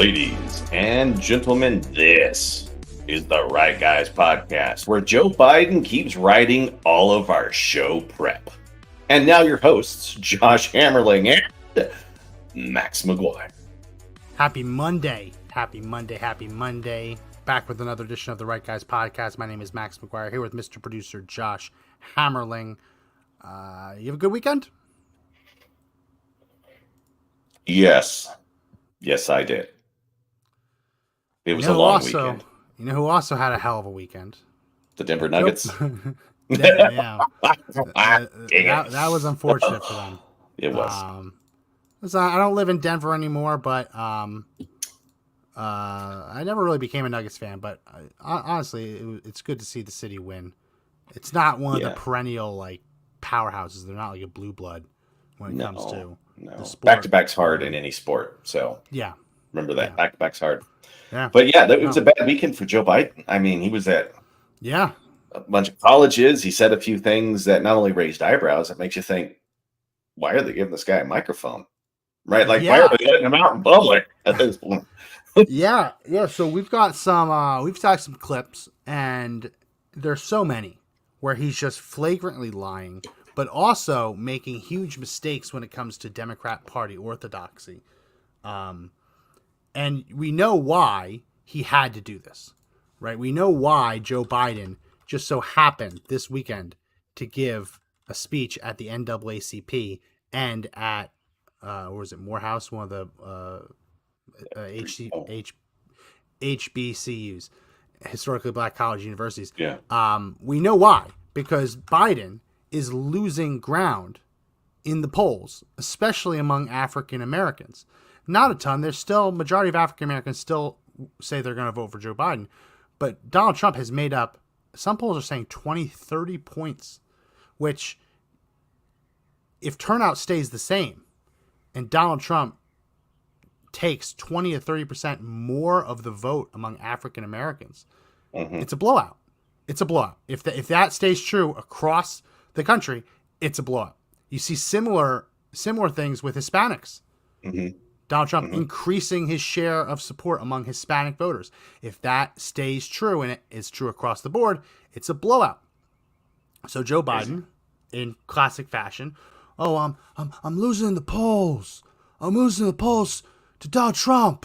Ladies and gentlemen, this is the Right Guys podcast, where Joe Biden keeps writing all of our show prep. And now your hosts, Josh Hammerling and Max McGuire. Happy Monday. Happy Monday. Happy Monday. Back with another edition of the Right Guys podcast. My name is Max McGuire, here with Mr. Producer Josh Hammerling. You have a good weekend? Yes, I did. It was a long weekend. You know who also had a hell of a weekend? The Denver Nuggets? Yeah. That was unfortunate for them. It was. I don't live in Denver anymore, but I never really became a Nuggets fan. But honestly, it's good to see the city win. It's not one of the perennial powerhouses. They're not like a blue blood when it comes to the sport. Back-to-back's hard in any sport. So yeah, remember that. Back-to-back's hard. Yeah. But yeah, it was a bad weekend for Joe Biden. I mean, he was at a bunch of colleges. He said a few things that not only raised eyebrows, it makes you think, why are they giving this guy a microphone? Right? Why are they letting him out in public at this point? Yeah. So we've got some clips, and there's so many where he's just flagrantly lying, but also making huge mistakes when it comes to Democrat Party orthodoxy. And we know why he had to do this, right? We know why Joe Biden just so happened this weekend to give a speech at the NAACP and at, Morehouse, one of the HBCUs, historically black college universities. Yeah. We know why, because Biden is losing ground in the polls, especially among African Americans. Not a ton. There's still majority of African Americans still say they're going to vote for Joe Biden, but Donald Trump has made up, some polls are saying 20, 30 points, which if turnout stays the same and Donald Trump takes 20 to 30% more of the vote among African Americans, it's a blowout. It's a blowout. If that stays true across the country, it's a blowout. You see similar things with Hispanics. Donald Trump increasing his share of support among Hispanic voters. If that stays true, and it is true across the board, it's a blowout. So Joe Biden, in classic fashion, I'm losing the polls. I'm losing the polls to Donald Trump.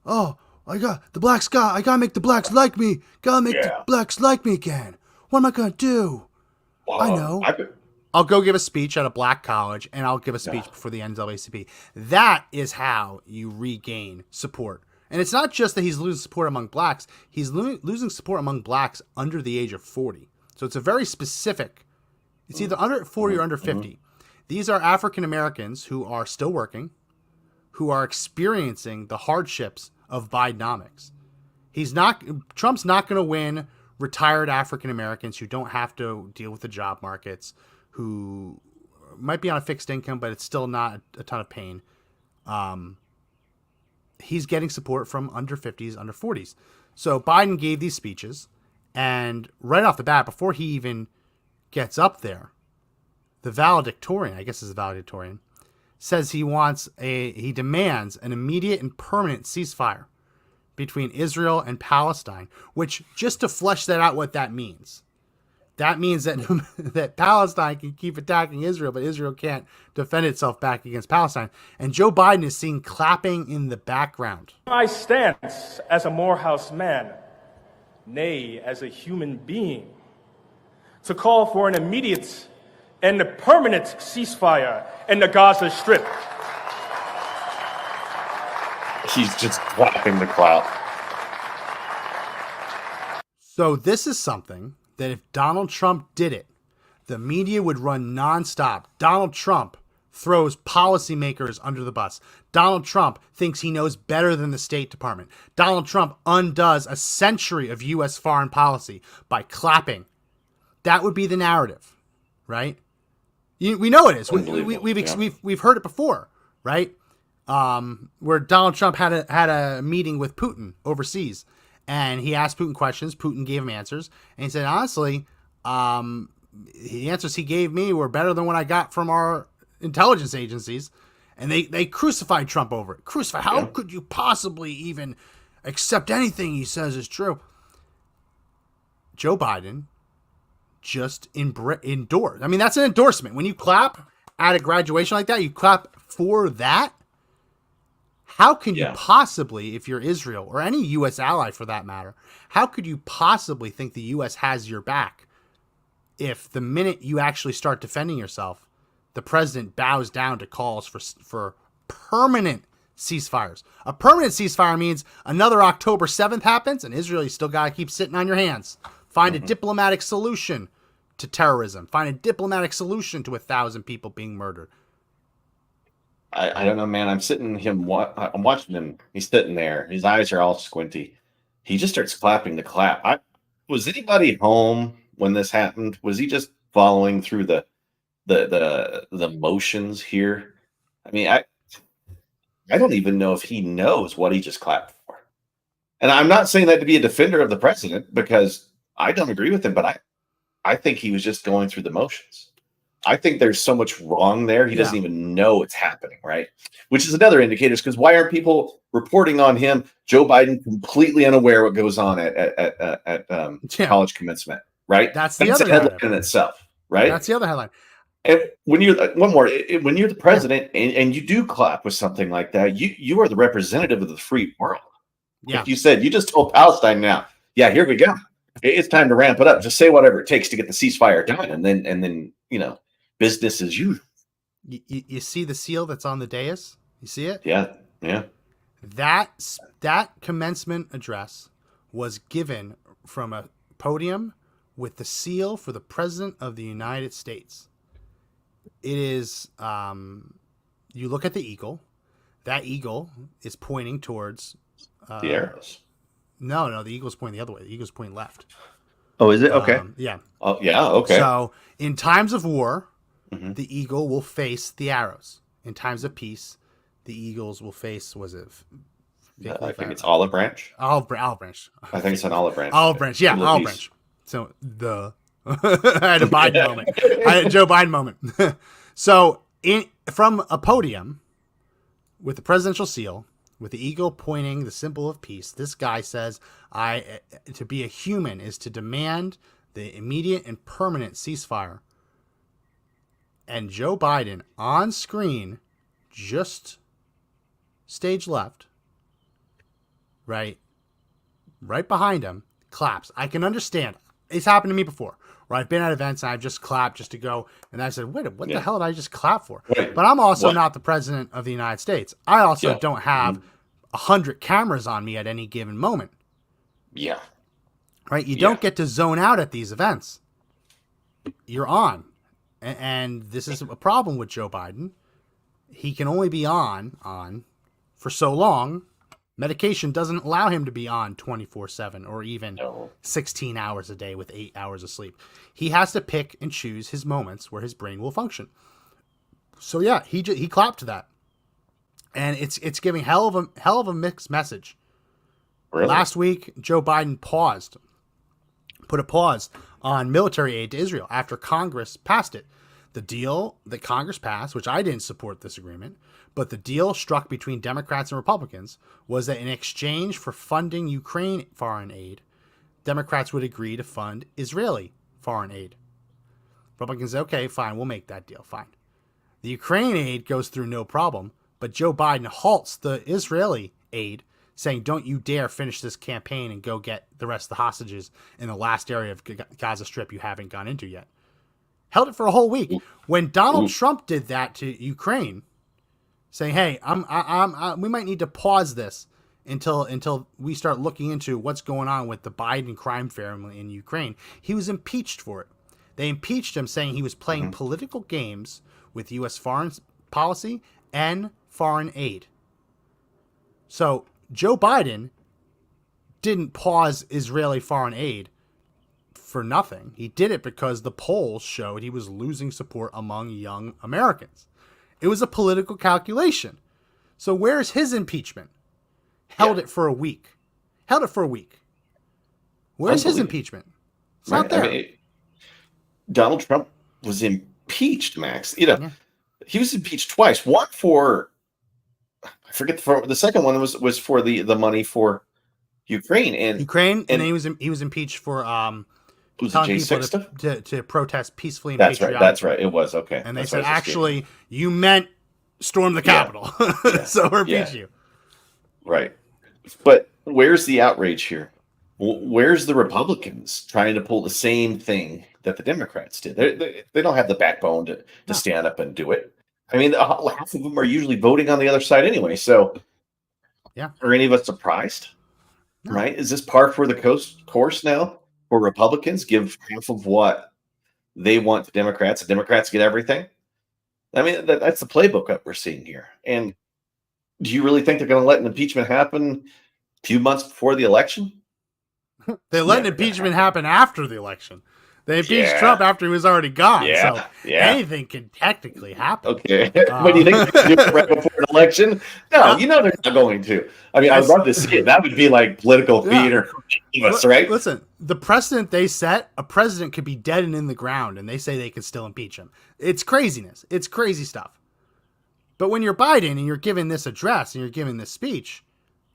Oh, I gotta make the blacks like me. Gotta make the blacks like me again. What am I gonna do? I know. I'll go give a speech at a black college, and I'll give a speech before the NAACP. That is how you regain support. And it's not just that he's losing support among blacks. He's losing support among blacks under the age of 40. So it's a very specific. It's either under 40 or under 50. These are African Americans who are still working, who are experiencing the hardships of Bidenomics. Trump's not going to win retired African Americans who don't have to deal with the job markets, who might be on a fixed income, but it's still not a ton of pain. He's getting support from under 50s, under 40s. So Biden gave these speeches, and right off the bat, before he even gets up there, the valedictorian, I guess is the valedictorian, says he demands an immediate and permanent ceasefire between Israel and Palestine, which, just to flesh that out, what that means. That means that Palestine can keep attacking Israel, but Israel can't defend itself back against Palestine. And Joe Biden is seen clapping in the background. My stance as a Morehouse man, nay, as a human being, to call for an immediate and a permanent ceasefire in the Gaza Strip. He's just clapping the clout. So this is something that if Donald Trump did it, the media would run nonstop. Donald Trump throws policymakers under the bus. Donald Trump thinks he knows better than the State Department. Donald Trump undoes a century of U.S. foreign policy by clapping. That would be the narrative, right? We know it is. We've heard it before, right? Where Donald Trump had a meeting with Putin overseas. And he asked Putin questions. Putin gave him answers. And he said, honestly, the answers he gave me were better than what I got from our intelligence agencies. And they crucified Trump over it. Crucified. How could you possibly even accept anything he says is true? Joe Biden just endorsed. I mean, that's an endorsement. When you clap at a graduation like that, you clap for that. How can you possibly, if you're Israel or any U.S. ally for that matter, how could you possibly think the U.S. has your back if the minute you actually start defending yourself, the president bows down to calls for permanent ceasefires? A permanent ceasefire means another October 7th happens and Israel, you still got to keep sitting on your hands. Find a diplomatic solution to terrorism. Find a diplomatic solution to 1,000 people being murdered. I don't know, man. I'm watching him. He's sitting there. His eyes are all squinty. He just starts clapping the clap. Was anybody home when this happened? Was he just following through the motions here? I mean, I don't even know if he knows what he just clapped for. And I'm not saying that to be a defender of the president, because I don't agree with him, but I think he was just going through the motions. I think there's so much wrong there. He doesn't even know it's happening, right? Which is another indicator, because why aren't people reporting on him? Joe Biden completely unaware what goes on at college commencement, right? That's the other headline in itself, right? That's the other headline. And when you're when you're the president and you do clap with something like that, you are the representative of the free world. Yeah. Like you said, you just told Palestine now, here we go. It's time to ramp it up. Just say whatever it takes to get the ceasefire done, and then business as usual. You see the seal that's on the dais? You see it? Yeah. That commencement address was given from a podium with the seal for the President of the United States. It is, you look at the eagle. That eagle is pointing towards the arrows. No, the eagle's pointing the other way. The eagle's pointing left. Oh, is it? Okay. Yeah. Oh, yeah. Okay. So in times of war, the eagle will face the arrows. In times of peace, the eagles will face, I think it's olive branch. Olive branch. I think it's an olive branch. Olive branch. Yeah, olive branch. So I had a Biden moment. I had a Joe Biden moment. So from a podium with the presidential seal, with the eagle pointing the symbol of peace, this guy says, to be a human is to demand the immediate and permanent ceasefire. And Joe Biden on screen, just stage left, right behind him, claps. I can understand. It's happened to me before, where I've been at events and I've just clapped just to go. And I said, wait, what the hell did I just clap for? Right. But I'm also not the president of the United States. I also don't have 100 cameras on me at any given moment. Yeah. Right? You don't get to zone out at these events. You're on. And this is a problem with Joe Biden. He can only be on for so long. Medication doesn't allow him to be on 24/7 or even 16 hours a day with 8 hours of sleep. He has to pick and choose his moments where his brain will function. So he clapped to that. And it's giving hell of a mixed message. Really? Last week, Joe Biden put a pause on military aid to Israel after Congress passed it. The deal that Congress passed, which I didn't support this agreement, but the deal struck between Democrats and Republicans was that in exchange for funding Ukraine foreign aid, Democrats would agree to fund Israeli foreign aid. Republicans said, okay, fine, we'll make that deal, fine. The Ukraine aid goes through no problem, but Joe Biden halts the Israeli aid, saying, don't you dare finish this campaign and go get the rest of the hostages in the last area of Gaza Strip you haven't gone into yet. Held it for a whole week. When Donald Trump did that to Ukraine, saying, hey, we might need to pause this until we start looking into what's going on with the Biden crime family in Ukraine, he was impeached for it. They impeached him, saying he was playing political games with U.S. foreign policy and foreign aid. So Joe Biden didn't pause Israeli foreign aid for nothing. He did it because the polls showed he was losing support among young Americans. It was a political calculation. So where's his impeachment? Held it for a week. Where's his impeachment? It's not there. I mean, Donald Trump was impeached, Max. he was impeached twice. One for, I forget, the second one was for the money for Ukraine, and then he was impeached for was it telling people stuff? to protest peacefully and That's patriotically. That's right. It was okay. And they said, actually, you meant storm the Capitol, so we're impeach you. Right. But where's the outrage here? Where's the Republicans trying to pull the same thing that the Democrats did? They don't have the backbone to stand up and do it. I mean, half of them are usually voting on the other side anyway. So, are any of us surprised? No. Right? Is this par for the course now for Republicans? Give half of what they want to Democrats, and Democrats get everything? I mean, that's the playbook that we're seeing here. And do you really think they're going to let an impeachment happen a few months before the election? They let an impeachment happen after the election. They impeached Trump after he was already gone. So anything can technically happen. Okay. But do you think they do it right before an election? No, they're not going to. I mean, I'd love to see it. That would be like political theater, right? Listen, the precedent they set, a president could be dead and in the ground, and they say they can still impeach him. It's craziness. It's crazy stuff. But when you're Biden and you're giving this address and you're giving this speech,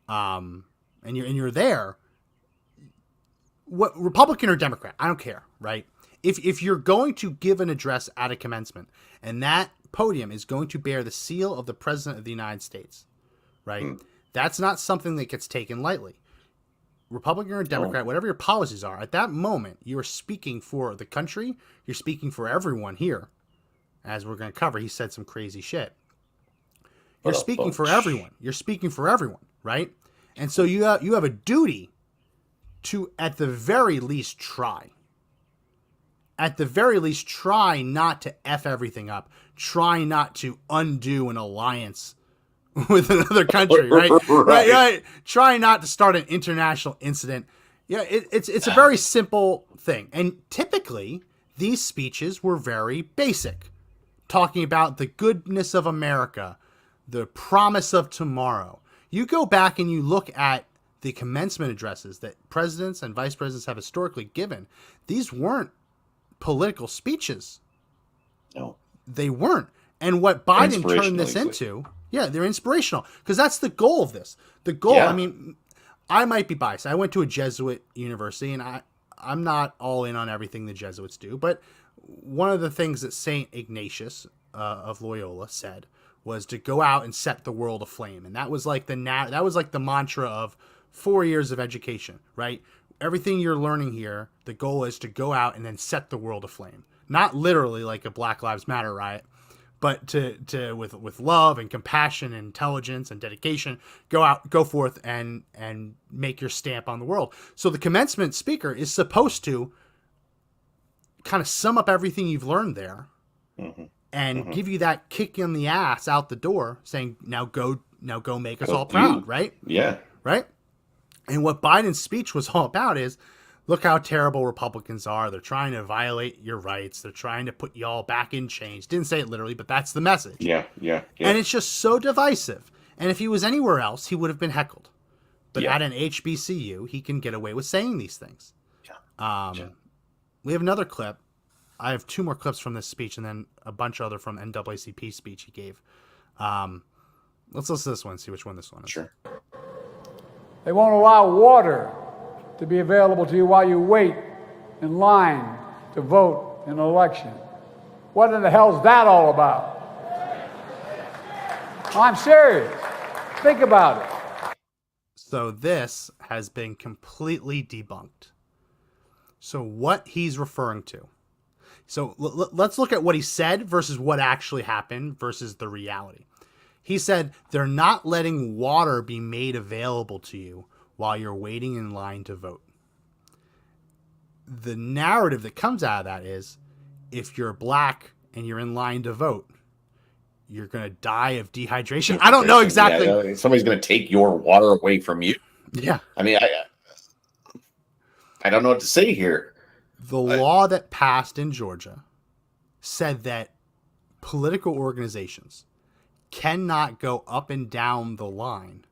and you're there, what Republican or Democrat, I don't care, right? If you're going to give an address at a commencement and that podium is going to bear the seal of the President of the United States, right? That's not something that gets taken lightly. Republican or Democrat, whatever your policies are, at that moment, you are speaking for the country. You're speaking for everyone here. As we're going to cover, he said some crazy shit. You're speaking for everyone. You're speaking for everyone, right? And so you have a duty to, at the very least, try. At the very least, try not to F everything up. Try not to undo an alliance with another country, right? Right. Try not to start an international incident. Yeah, it's a very simple thing. And typically, these speeches were very basic, talking about the goodness of America, the promise of tomorrow. You go back and you look at the commencement addresses that presidents and vice presidents have historically given. These weren't political speeches. No. They weren't. And what Biden turned this into, they're inspirational, because that's the goal of this. The goal, I mean, I might be biased. I went to a Jesuit university, and I'm not all in on everything the Jesuits do, but one of the things that St. Ignatius of Loyola said was to go out and set the world aflame. And that was like the mantra of 4 years of education, right? Everything you're learning here, the goal is to go out and then set the world aflame. Not literally like a Black Lives Matter riot, but to with love and compassion and intelligence and dedication, go forth and make your stamp on the world. So the commencement speaker is supposed to kind of sum up everything you've learned there, and give you that kick in the ass out the door, saying, now go make us all proud, right? Yeah. Right? And what Biden's speech was all about is, look how terrible Republicans are. They're trying to violate your rights. They're trying to put y'all back in chains. Didn't say it literally, but that's the message. Yeah. And it's just so divisive. And if he was anywhere else, he would have been heckled. But at an HBCU, he can get away with saying these things. We have another clip. I have two more clips from this speech and then a bunch other from NAACP speech he gave. Let's listen to this one and see which one this one is. Sure. They won't allow water to be available to you while you wait in line to vote in an election. What in the hell is that all about? I'm serious. Think about it. So this has been completely debunked. So what he's referring to. So let's look at what he said versus what actually happened versus the reality. He said they're not letting water be made available to you while you're waiting in line to vote. The narrative that comes out of that is, if you're black and you're in line to vote, you're going to die of dehydration. I don't know exactly. Yeah, somebody's going to take your water away from you. Yeah. I mean, I don't know what to say here. The law that passed in Georgia said that political organizations cannot go up and down the line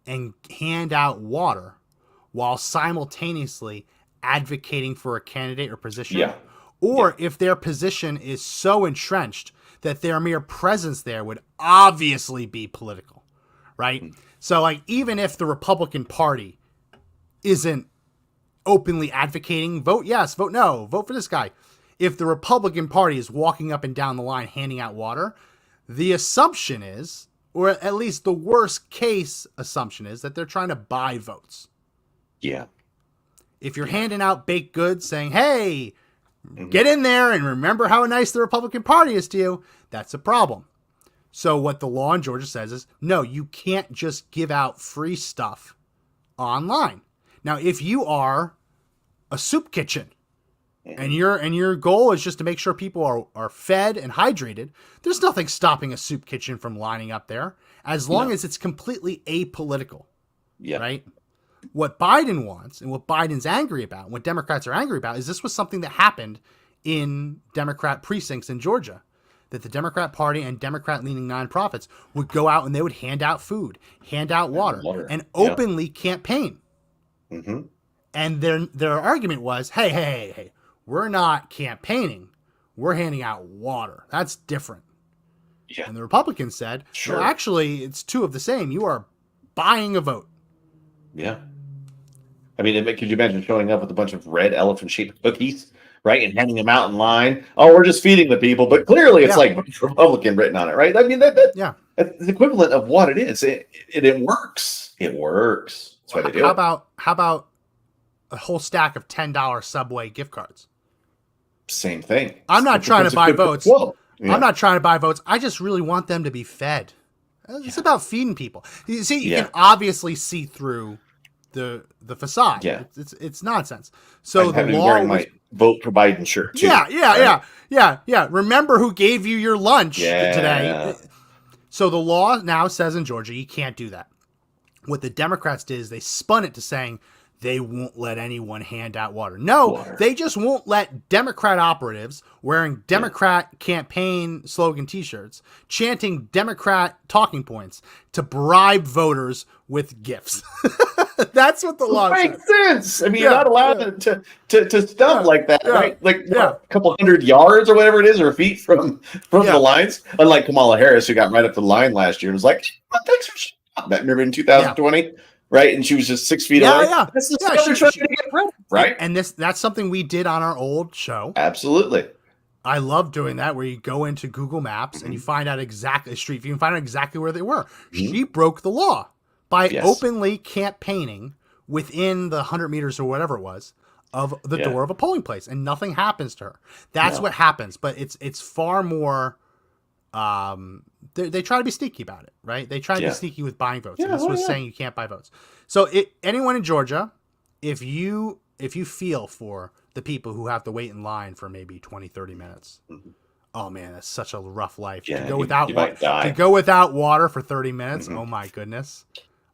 and hand out water while simultaneously advocating for a candidate or position, or if their position is so entrenched that their mere presence there would obviously be political, right? So, like, even if the Republican Party isn't openly advocating vote yes, vote no, vote for this guy, if the Republican Party is walking up and down the line handing out water, the assumption is, or at least the worst case assumption is, that they're trying to buy votes. Yeah. If you're handing out baked goods saying, hey, get in there and remember how nice the Republican Party is to you, that's a problem. So what the law in Georgia says is, no, you can't just give out free stuff online. Now, if you are a soup kitchen and your goal is just to make sure people are fed and hydrated, there's nothing stopping a soup kitchen from lining up there, as long as it's completely apolitical. Yeah. Right? What Biden wants and what Biden's angry about, what Democrats are angry about, is this was something that happened in Democrat precincts in Georgia, that the Democrat Party and Democrat-leaning nonprofits would go out and they would hand out food, hand out water. And openly campaign. Mm-hmm. And their argument was, hey, we're not campaigning. We're handing out water. That's different. Yeah. And the Republicans said, sure. Well, actually, it's two of the same. You are buying a vote. Yeah. I mean, could you imagine showing up with a bunch of red elephant-shaped cookies, right, and handing them out in line? Oh, we're just feeding the people, but clearly it's like Republican written on it, right? I mean, that's the equivalent of what it is. It works. It works. That's why they do it. How about a whole stack of $10 Subway gift cards? Same thing. I'm not trying to buy votes. Yeah. I'm not trying to buy votes. I just really want them to be fed. It's about feeding people. You see, you can obviously see through the facade. Yeah. It's nonsense. So the law wearing my vote for Biden shirt too. Yeah. Remember who gave you your lunch today. So the law now says in Georgia you can't do that. What the Democrats did is they spun it to saying they won't let anyone hand out water. No, they just won't let Democrat operatives wearing Democrat campaign slogan t-shirts, chanting Democrat talking points to bribe voters with gifts. That's what the law makes sense. I mean, you're not allowed to stump like that, right? Like a couple hundred yards or whatever it is, or feet from the lines. Unlike Kamala Harris, who got right up the line last year and was like, thanks for remember in 2020? Right, and she was just 6 feet away. That's the stuff they're trying to get rid of, right? And that's something we did on our old show. Absolutely. I love doing that, where you go into Google Maps and you find out exactly a street view, you can find out exactly where they were. She broke the law by openly campaigning within the 100 meters or whatever it was of the door of a polling place, and nothing happens to her. That's what happens, but it's far more. They try to be sneaky about it, right? They try to be sneaky with buying votes. And this was saying you can't buy votes. So anyone in Georgia, if you feel for the people who have to wait in line for maybe 20, 30 minutes, oh man, that's such a rough life. To go without water for 30 minutes. Oh my goodness.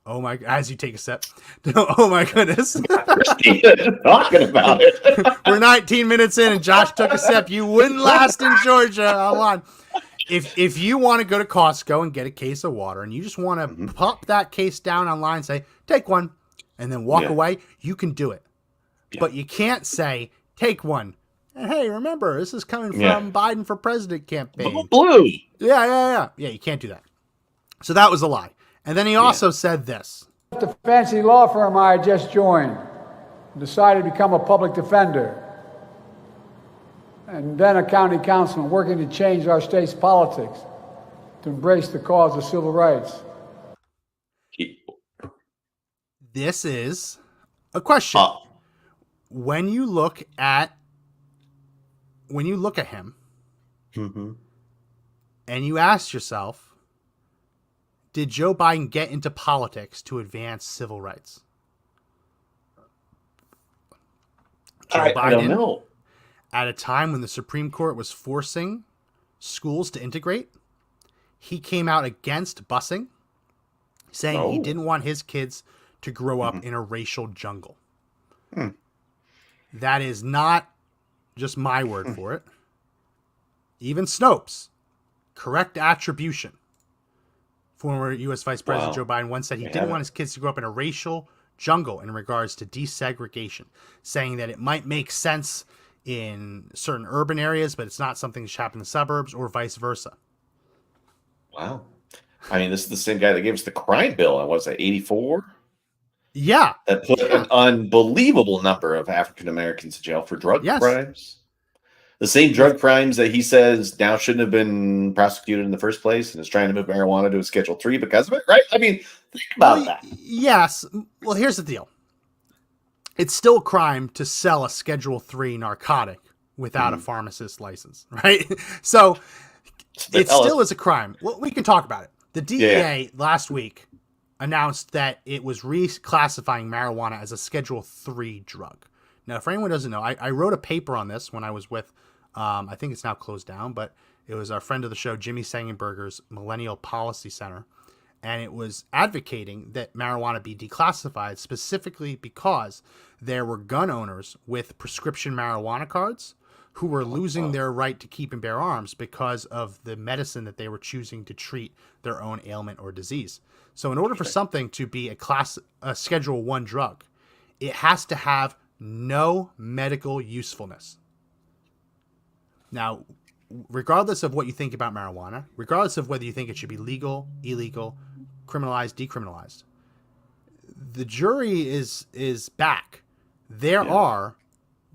Oh my, as you take a sip. Oh my goodness. Talking about it. We're 19 minutes in and Josh took a sip. You wouldn't last in Georgia. Hold on. If you want to go to Costco and get a case of water and you just want to pop that case down online and say, take one, and then walk away, you can do it. But you can't say, take one. And hey, remember, this is coming from Biden for President campaign. Blue. Yeah, you can't do that. So that was a lie. And then he also said this. The fancy law firm I just joined decided to become a public defender and then a county councilman, working to change our state's politics to embrace the cause of civil rights. This is a question. When you look at him and you ask yourself, did Joe Biden get into politics to advance civil rights? I don't know. At a time when the Supreme Court was forcing schools to integrate, he came out against busing, saying he didn't want his kids to grow up in a racial jungle. That is not just my word for it. Even Snopes, correct attribution. Former U.S. Vice President Joe Biden once said he didn't want his kids to grow up in a racial jungle in regards to desegregation, saying that it might make sense in certain urban areas, but it's not something that should happen in the suburbs, or vice versa. Wow. I mean, this is the same guy that gave us the crime bill. And was it 84? Yeah. That put an unbelievable number of African Americans in jail for drug crimes. The same drug crimes that he says now shouldn't have been prosecuted in the first place, and is trying to move marijuana to a Schedule 3 because of it, right? I mean, think about that. Yes. Well, here's the deal. It's still a crime to sell a Schedule 3 narcotic without a pharmacist license, right? So it still is a crime. Well, we can talk about it. The DEA last week announced that it was reclassifying marijuana as a Schedule 3 drug. Now, for anyone who doesn't know, I wrote a paper on this when I was with, I think it's now closed down, but it was our friend of the show, Jimmy Sangenberger's Millennial Policy Center. And it was advocating that marijuana be declassified specifically because there were gun owners with prescription marijuana cards who were losing their right to keep and bear arms because of the medicine that they were choosing to treat their own ailment or disease. So in order for something to be a Schedule 1 drug, it has to have no medical usefulness. Now, regardless of what you think about marijuana, regardless of whether you think it should be legal, illegal, criminalized, decriminalized, the jury is back. There are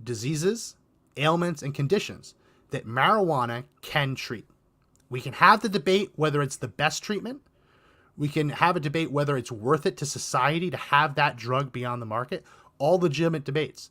diseases, ailments, and conditions that marijuana can treat. We can have the debate whether it's the best treatment. We can have a debate whether it's worth it to society to have that drug be on the market. All legitimate debates.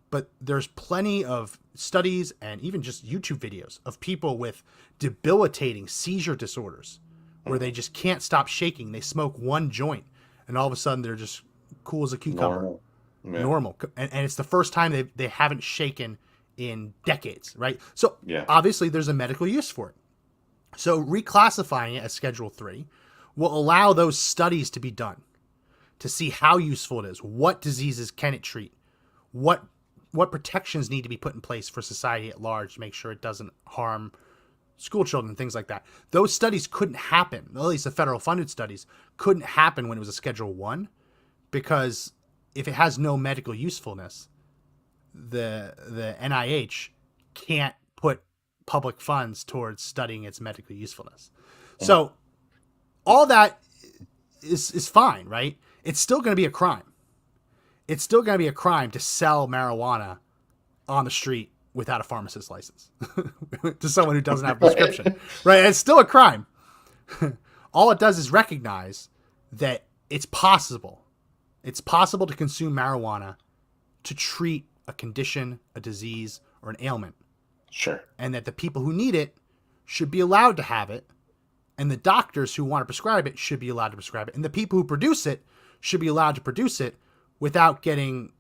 But there's plenty of studies and even just YouTube videos of people with debilitating seizure disorders where they just can't stop shaking. They smoke one joint and all of a sudden they're just cool as a cucumber. Normal. And it's the first time they haven't shaken in decades, right? So obviously there's a medical use for it. So reclassifying it as Schedule 3 will allow those studies to be done to see how useful it is. What diseases can it treat? What protections need to be put in place for society at large to make sure it doesn't harm school children, things like that. Those studies couldn't happen, at least the federal funded studies, couldn't happen when it was a Schedule 1, because if it has no medical usefulness, the NIH can't put public funds towards studying its medical usefulness. So all that is fine, right? It's still going to be a crime. It's still going to be a crime to sell marijuana on the street without a pharmacist license to someone who doesn't have a prescription, right? It's still a crime. All it does is recognize that it's possible. It's possible to consume marijuana to treat a condition, a disease, or an ailment. Sure. And that the people who need it should be allowed to have it. And the doctors who want to prescribe it should be allowed to prescribe it. And the people who produce it should be allowed to produce it without getting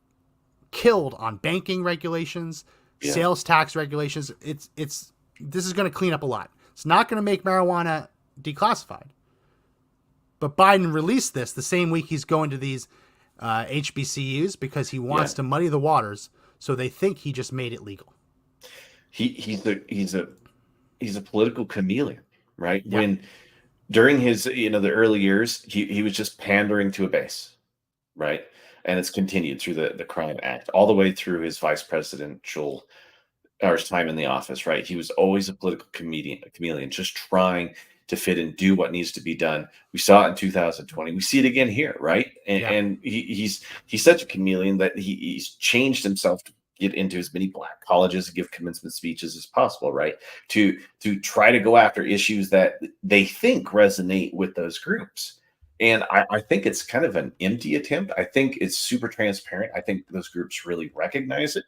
killed on banking regulations, sales tax regulations. This is going to clean up a lot. It's not going to make marijuana declassified. But Biden released this the same week he's going to these HBCUs because he wants to muddy the waters, so they think he just made it legal. He's a political chameleon, right? Yeah. When during his the early years, he was just pandering to a base, right? And it's continued through the Crime Act all the way through his vice presidential or his time in the office, right? He was always a political chameleon, just trying to fit and do what needs to be done. We saw it in 2020. We see it again here, right? And he's such a chameleon that he's changed himself to get into as many black colleges and give commencement speeches as possible, right? To try to go after issues that they think resonate with those groups. And I think it's kind of an empty attempt. I think it's super transparent. I think those groups really recognize it.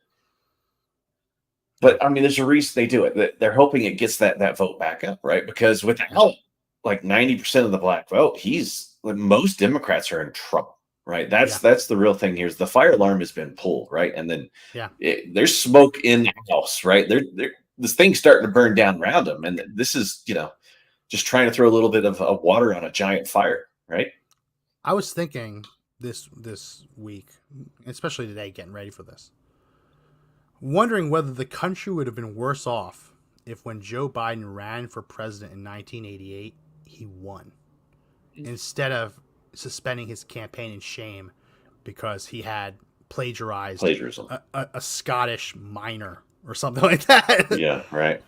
But I mean, there's a reason they do it. They're hoping it gets that vote back up, right? Because without like 90% of the black vote, most Democrats are in trouble, right? That's the real thing here. Is the fire alarm has been pulled, right? And then there's smoke in the house, right? This thing's starting to burn down around them, and this is just trying to throw a little bit of water on a giant fire, right? I was thinking this week, especially today, getting ready for this, wondering whether the country would have been worse off if when Joe Biden ran for president in 1988, he won, instead of suspending his campaign in shame because he had plagiarized plagiarism, a Scottish minor or something like that. Yeah, right.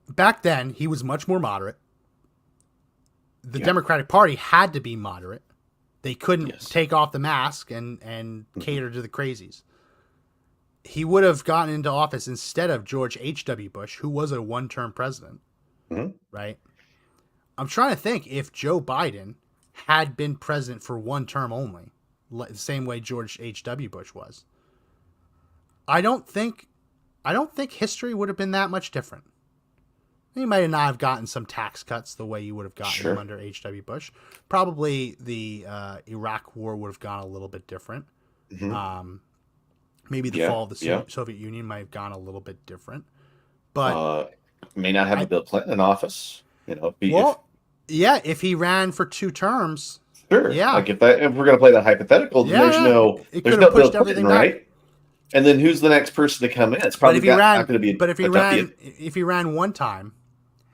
Back then, he was much more moderate. The Yeah. Democratic Party had to be moderate. They couldn't Yes. take off the mask and cater to the crazies. He would have gotten into office instead of George H.W. Bush, who was a one-term president, right? I'm trying to think if Joe Biden had been president for one term only, the same way George H.W. Bush was. I don't think history would have been that much different. He might not have gotten some tax cuts the way you would have gotten them under H.W. Bush. Probably the Iraq War would have gone a little bit different. Maybe the fall of the Soviet Union might have gone a little bit different. But may not have a Bill Clinton in office. If he ran for 2 terms. Sure. Yeah. Like if we're going to play that hypothetical, there's no Bill Clinton, right? And then who's the next person to come in? It's probably not going to be. But if he ran one time,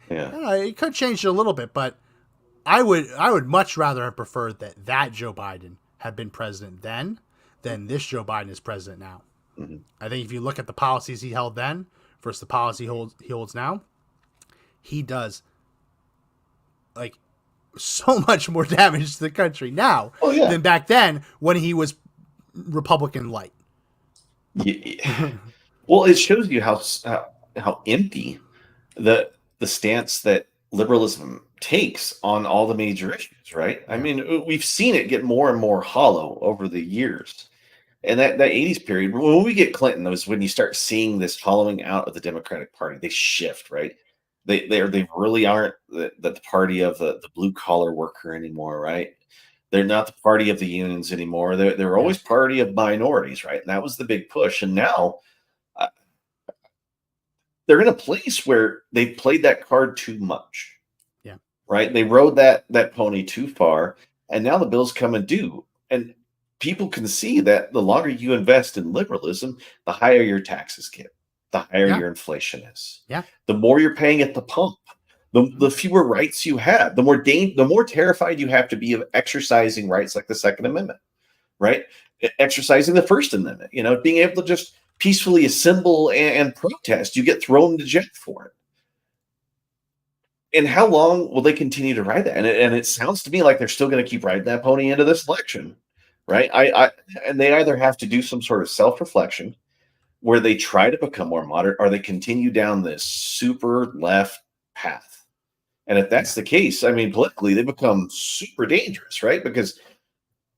it could change it a little bit. But I would much rather have preferred that Joe Biden had been president then than this Joe Biden is president now. Mm-hmm. I think if you look at the policies he held then versus the policy he holds now, he does like so much more damage to the country now than back then when he was Republican light. Yeah. Well, it shows you how empty the stance that liberalism takes on all the major issues, right? I mean, we've seen it get more and more hollow over the years. And that 80s period, when we get Clinton, that was when you start seeing this hollowing out of the Democratic Party. They shift, right? They really aren't the party of the blue collar worker anymore, right? They're not the party of the unions anymore. They're always party of minorities, right? And that was the big push. And now they're in a place where they've played that card too much. Yeah. Right? They rode that pony too far, and now the bills come and due. And people can see that the longer you invest in liberalism, the higher your taxes get, the higher your inflation is. Yeah. The more you're paying at the pump, the fewer rights you have, the more terrified you have to be of exercising rights like the Second Amendment, right? Exercising the First Amendment, being able to just peacefully assemble and protest. You get thrown into jail for it. And how long will they continue to ride that? And it sounds to me like they're still going to keep riding that pony into this election, right? And they either have to do some sort of self-reflection where they try to become more moderate, or they continue down this super left path. And if that's the case, I mean, politically, they become super dangerous, right? Because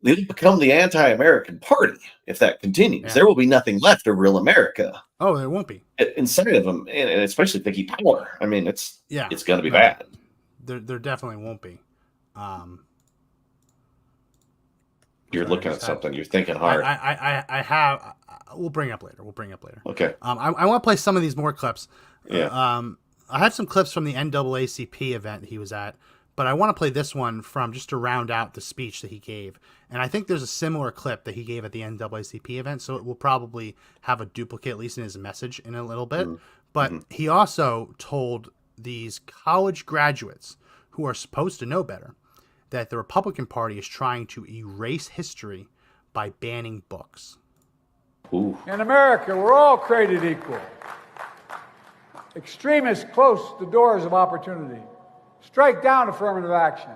they'll become the anti-American party if that continues. Yeah. There will be nothing left of real America. Oh, there won't be. Inside of them, and especially if they keep power. I mean, it's going to be bad. There definitely won't be. You're looking at something. You're thinking hard. I have. We'll bring it up later. Okay. I want to play some of these more clips. Yeah. I have some clips from the NAACP event he was at, but I want to play this one from just to round out the speech that he gave. And I think there's a similar clip that he gave at the NAACP event, so it will probably have a duplicate, at least in his message, in a little bit. Mm-hmm. But he also told these college graduates who are supposed to know better that the Republican Party is trying to erase history by banning books. Ooh. In America, we're all created equal. Extremists close the doors of opportunity. Strike down affirmative action.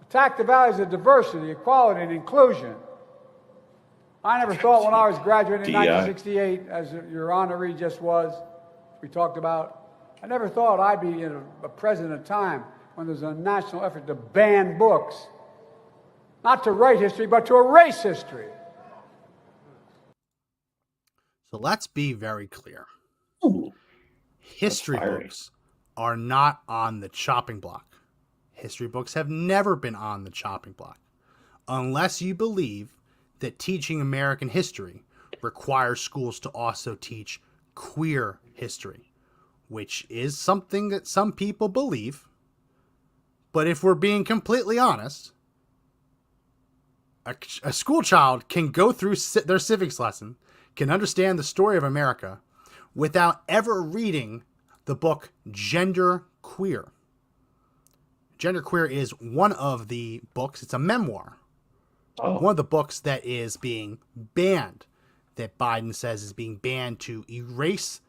Attack the values of diversity, equality, and inclusion. I never thought when I was graduating in 1968, as your honoree just was, we talked about, I never thought I'd be in a president at a time when there's a national effort to ban books. Not to write history, but to erase history. So let's be very clear. Ooh. History books are not on the chopping block. History books have never been on the chopping block. Unless you believe that teaching American history requires schools to also teach queer history, which is something that some people believe. But if we're being completely honest, a school child can go through their civics lesson, can understand the story of America, without ever reading the book Gender Queer. Gender Queer is one of the books. It's a memoir. Oh. One of the books that is being banned that Biden says is being banned to erase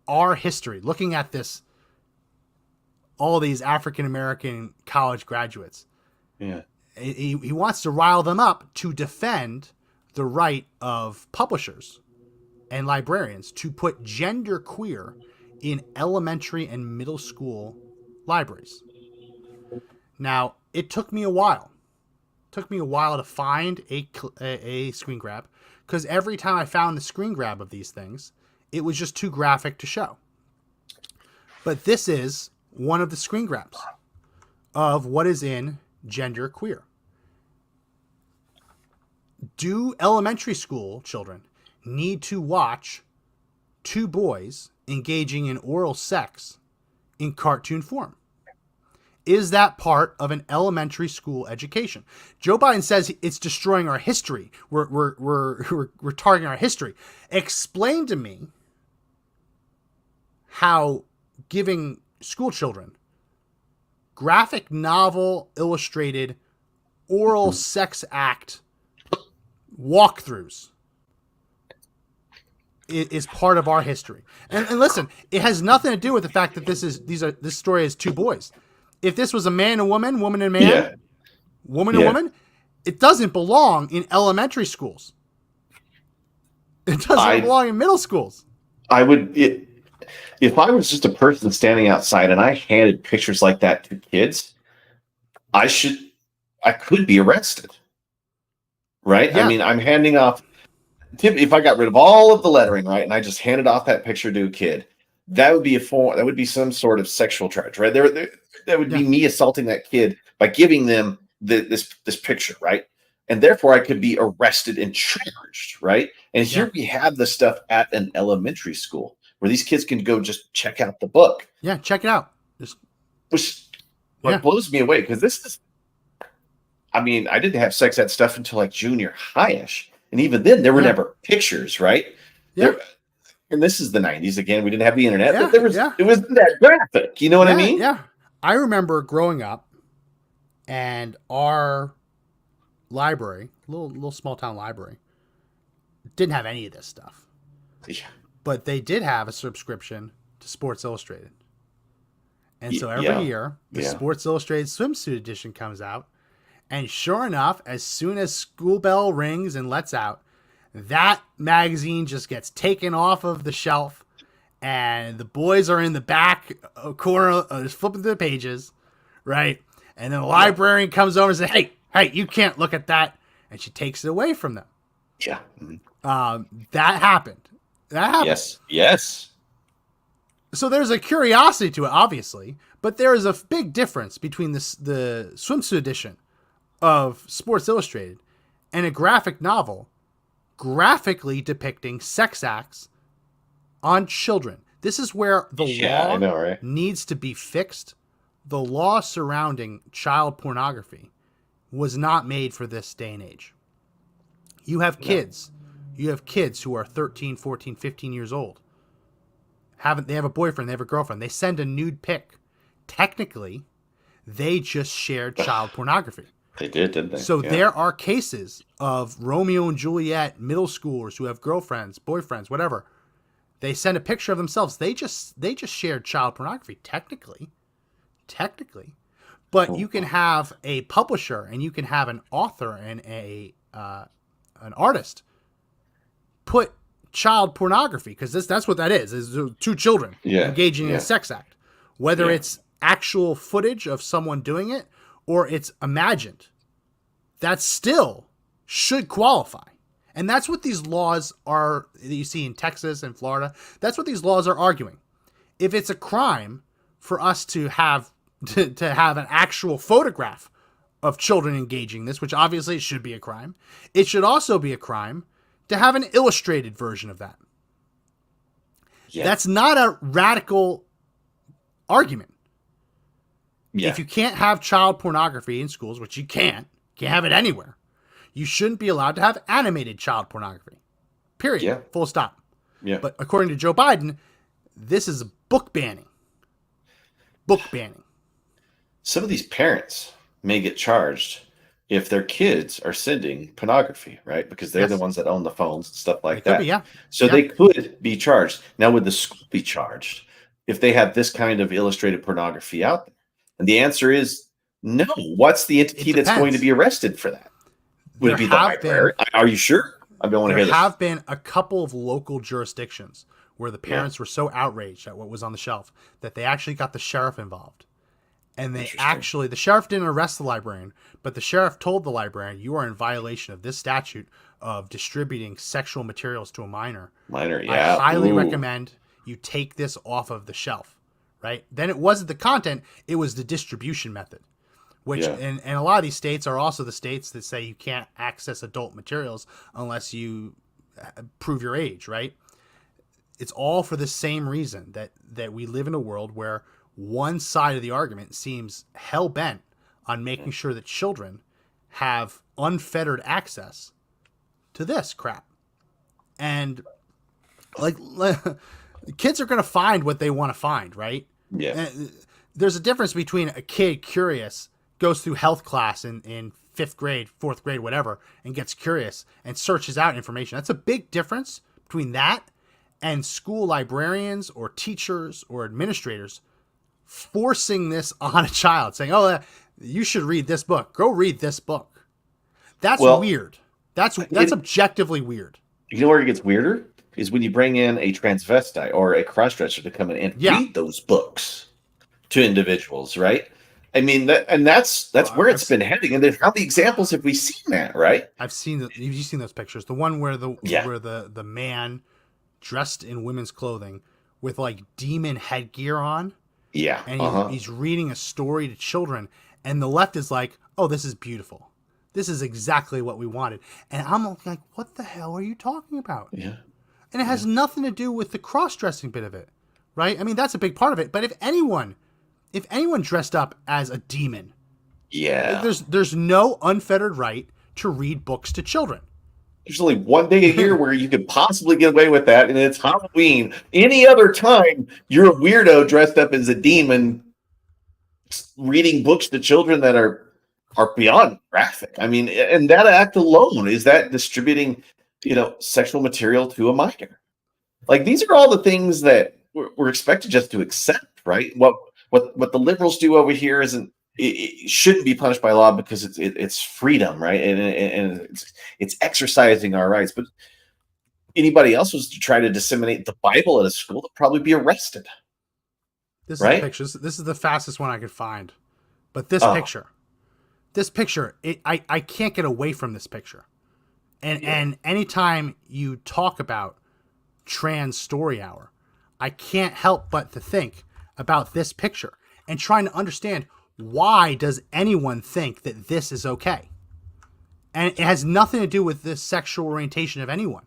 our history. Looking at this, all these African-American college graduates. Yeah. He wants to rile them up to defend the right of publishers and librarians to put genderqueer in elementary and middle school libraries. Now, it took me a while. It took me a while to find a screen grab, because every time I found the screen grab of these things, it was just too graphic to show. But this is one of the screen grabs of what is in genderqueer. Do elementary school children need to watch two boys engaging in oral sex in cartoon form? Is that part of an elementary school education? Joe Biden says it's destroying our history. We're targeting our history. Explain to me how giving school children graphic novel illustrated oral sex act walkthroughs is part of our history. And listen, it has nothing to do with the fact that this story is two boys. If this was a man and woman, woman and man, woman and woman, it doesn't belong in elementary schools. It doesn't belong in middle schools. If I was just a person standing outside and I handed pictures like that to kids, I could be arrested. Right? Yeah. I mean, I'm handing off, if I got rid of all of the lettering, right, and I just handed off that picture to a kid, that would be some sort of sexual charge, right? That would be me assaulting that kid by giving them this picture, right? And therefore I could be arrested and charged, right? And here we have the stuff at an elementary school where these kids can go just check out the book. Yeah, check it out. Which blows me away, because this is, I mean, I didn't have sex ed stuff until like junior high-ish. And even then, there were never pictures, right? Yeah. And this is the 90s. Again, we didn't have the internet. But it wasn't that graphic. You know what I mean? Yeah. I remember growing up, and our library, little small-town library, didn't have any of this stuff. Yeah. But they did have a subscription to Sports Illustrated. And so every year, the Sports Illustrated swimsuit edition comes out. And sure enough, as soon as school bell rings and lets out, that magazine just gets taken off of the shelf, and the boys are in the back corner, just flipping through the pages, right? And then the librarian comes over and says, hey, you can't look at that. And she takes it away from them. Yeah. That happened. Yes. So there's a curiosity to it, obviously, but there is a big difference between the swimsuit edition of Sports Illustrated and a graphic novel graphically depicting sex acts on children. This is where the law needs to be fixed. The law surrounding child pornography was not made for this day and age. You have kids. You have kids who are 13, 14, 15 years old. They have a boyfriend, they have a girlfriend. They send a nude pic. Technically, they just shared child pornography. They did, didn't they? So there are cases of Romeo and Juliet middle schoolers who have girlfriends, boyfriends, whatever. They send a picture of themselves. They just shared child pornography, technically. But you can have a publisher, and you can have an author and an artist put child pornography, because that's what that is two children engaging in a sex act. Whether it's actual footage of someone doing it or it's imagined, that still should qualify. And that's what these laws are that you see in Texas and Florida. That's what these laws are arguing. If it's a crime for us to have an actual photograph of children engaging this, which obviously should be a crime, it should also be a crime to have an illustrated version of that. Yeah. That's not a radical argument. Yeah. If you can't have child pornography in schools, which you can't have it anywhere, you shouldn't be allowed to have animated child pornography. Period. Yeah. Full stop. Yeah. But according to Joe Biden, this is book banning. Book banning. Some of these parents may get charged if their kids are sending pornography, right? Because they're the ones that own the phones and stuff like that. Be, yeah. So they could be charged. Now, would the school be charged if they have this kind of illustrated pornography out there? And the answer is no. What's the entity that's going to be arrested for that? Would it be the library? Are you sure? I don't want to hear this. There have been a couple of local jurisdictions where the parents were so outraged at what was on the shelf that they actually got the sheriff involved. And the sheriff didn't arrest the librarian, but the sheriff told the librarian, you are in violation of this statute of distributing sexual materials to a minor. Yeah. I highly recommend you take this off of the shelf, right? Then it wasn't the content, it was the distribution method, which, and a lot of these states are also the states that say you can't access adult materials unless you prove your age, right? It's all for the same reason that we live in a world where one side of the argument seems hell-bent on making sure that children have unfettered access to this crap. And like kids are going to find what they want to find, right? Yeah. And there's a difference between a kid curious, goes through health class in 5th grade, 4th grade, whatever, and gets curious and searches out information. That's a big difference between that and school librarians or teachers or administrators forcing this on a child, saying, "Oh, you should read this book. Go read this book." That's weird. That's objectively weird. You know where it gets weirder is when you bring in a transvestite or a crossdresser to come in and read those books to individuals, right? I mean, that's where it's been heading. And then how many examples have we seen that, right? I've seen you've seen those pictures. The one where the man dressed in women's clothing with like demon headgear on. Yeah. And he's reading a story to children, and the left is like, "Oh, this is beautiful. This is exactly what we wanted." And I'm like, "What the hell are you talking about?" Yeah. And it has nothing to do with the cross-dressing bit of it, right? I mean, that's a big part of it. But if anyone dressed up as a demon, there's no unfettered right to read books to children. There's only one day a year where you could possibly get away with that, and it's Halloween. Any other time, you're a weirdo dressed up as a demon reading books to children that are beyond graphic. I mean, and that act alone, is that distributing, sexual material to a minor? Like, these are all the things that we're expected just to accept, right? What the liberals do over here isn't. It shouldn't be punished by law because it's freedom, right? And it's exercising our rights. But anybody else was to try to disseminate the Bible at a school, they'd probably be arrested. This is the pictures. This is the fastest one I could find. But this picture, I can't get away from this picture. And anytime you talk about Trans Story Hour, I can't help but to think about this picture and trying to understand, why does anyone think that this is okay? And it has nothing to do with the sexual orientation of anyone.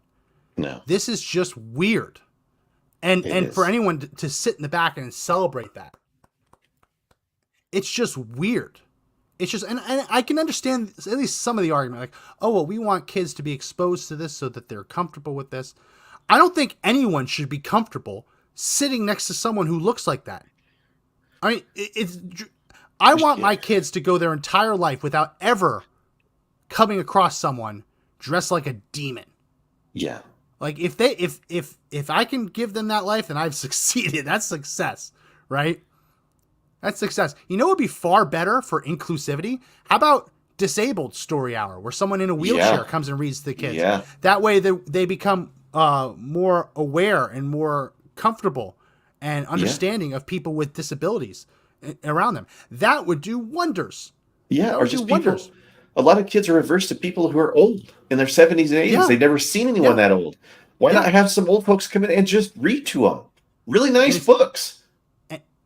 No. This is just weird. And for anyone to sit in the back and celebrate that, it's just weird. It's just, and I can understand at least some of the argument, like, oh, well, we want kids to be exposed to this so that they're comfortable with this. I don't think anyone should be comfortable sitting next to someone who looks like that. I mean, I want my kids to go their entire life without ever coming across someone dressed like a demon. Yeah. Like if I can give them that life, then I've succeeded. That's success, right? That's success. You know what would be far better for inclusivity? How about Disabled Story Hour, where someone in a wheelchair comes and reads to the kids? Yeah. That way they become more aware and more comfortable and understanding of people with disabilities around them. That would do wonders. Yeah, or just people. A lot of kids are averse to people who are old in their 70s and 80s. Yeah. They've never seen anyone that old. Why not have some old folks come in and just read to them? Really nice books.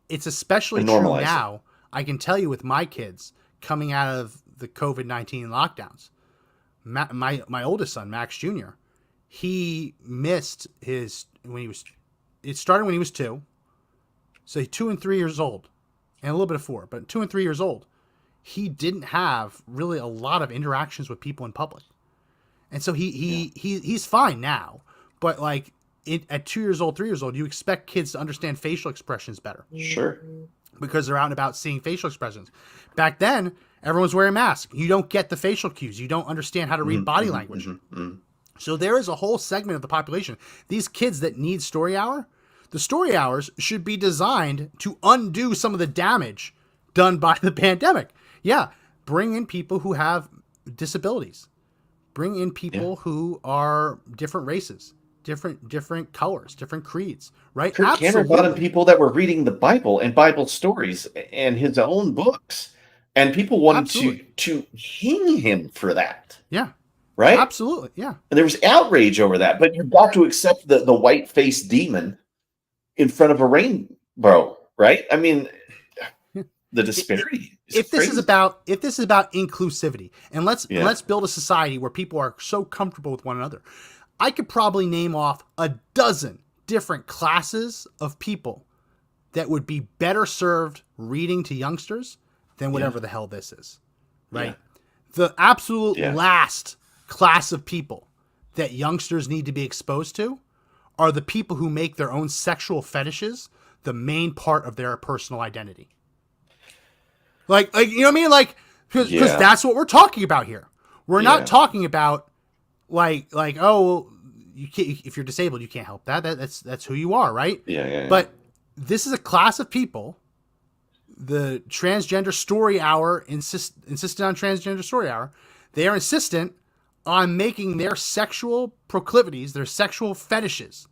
It's especially true now. I can tell you with my kids coming out of the COVID-19 lockdowns. My oldest son, Max Jr., he missed it started when he was 2. So 2 and 3 years old. And a little bit of 4, but 2 and 3 years old. He didn't have really a lot of interactions with people in public. And so he's fine now. But like at 2 years old, 3 years old, you expect kids to understand facial expressions better. Sure. Because they're out and about seeing facial expressions. Back then, Everyone's wearing masks. You don't get the facial cues. You don't understand how to read body language. So there is a whole segment of the population. These kids that need story hour, the story hours should be designed to undo some of the damage done by the pandemic. Yeah, bring in people who have disabilities. Bring in people who are different races, different colors, different creeds, right? Kirk Cameron brought in people that were reading the Bible and Bible stories and his own books. And people wanted to hang him for that. Yeah. Right? Absolutely. Yeah. And there was outrage over that. But you've got to accept the white-faced demon in front of a rainbow, right? I mean, the disparity. If this is about inclusivity, and let's build a society where people are so comfortable with one another, I could probably name off a dozen different classes of people that would be better served reading to youngsters than whatever the hell this is, right? Yeah. The absolute last class of people that youngsters need to be exposed to are the people who make their own sexual fetishes the main part of their personal identity. Like you know what I mean? Like, because that's what we're talking about here. We're not talking about like oh, you can't, if you're disabled, you can't help that. That's who you are, right? Yeah. But this is a class of people. The transgender story hour insisted on transgender story hour. They are insistent on making their sexual proclivities, their sexual fetishes,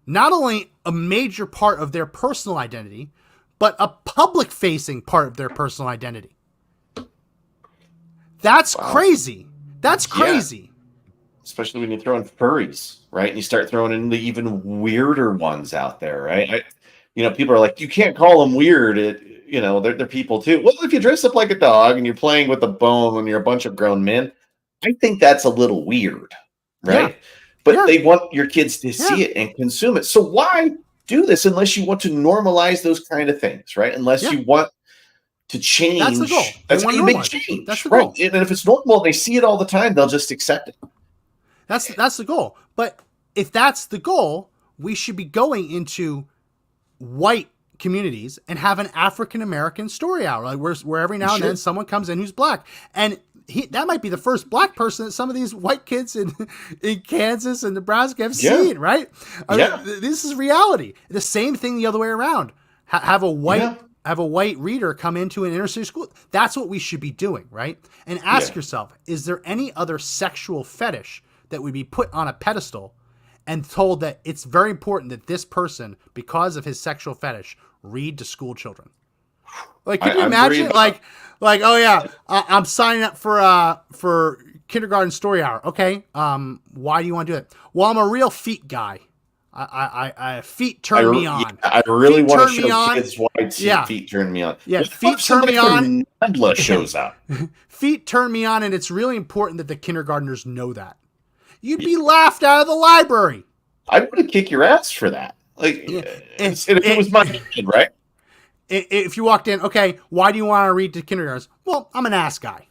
not only a major part of their personal identity, but a public-facing part of their personal identity. That's crazy. That's crazy. Yeah. Especially when you throw in furries, right? And you start throwing in the even weirder ones out there, right? People are like, you can't call them weird. They're people too. Well, if you dress up like a dog and you're playing with a bone and you're a bunch of grown men, I think that's a little weird, right? Yeah. But they want your kids to see it and consume it. So why do this unless you want to normalize those kind of things, right? Unless you want to change. That's the goal. That's a big change. That's the goal. And if it's normal, they see it all the time, they'll just accept it. That's the goal. But if that's the goal, we should be going into white communities and have an African American story hour, like where every now and then someone comes in who's black, and that might be the first black person that some of these white kids in Kansas and Nebraska have seen, right? I mean, this is reality. The same thing the other way around. Have a white reader come into an inner city school. That's what we should be doing, right? And ask yourself, is there any other sexual fetish that would be put on a pedestal and told that it's very important that this person, because of his sexual fetish, read to school children? Like, can you imagine? Like, oh yeah, I'm signing up for kindergarten story hour. Okay, why do you want to do it? Well, I'm a real feet guy. I feet turn me on. I really want to show kids why feet turn me on. Yeah, feet turn me on. Nandla shows up. Feet turn me on, and it's really important that the kindergartners know that. You'd be laughed out of the library. I would kick your ass for that. Like, if it was my kid, right? If you walked in, okay, why do you want to read to kindergartners? Well, I'm an ass guy.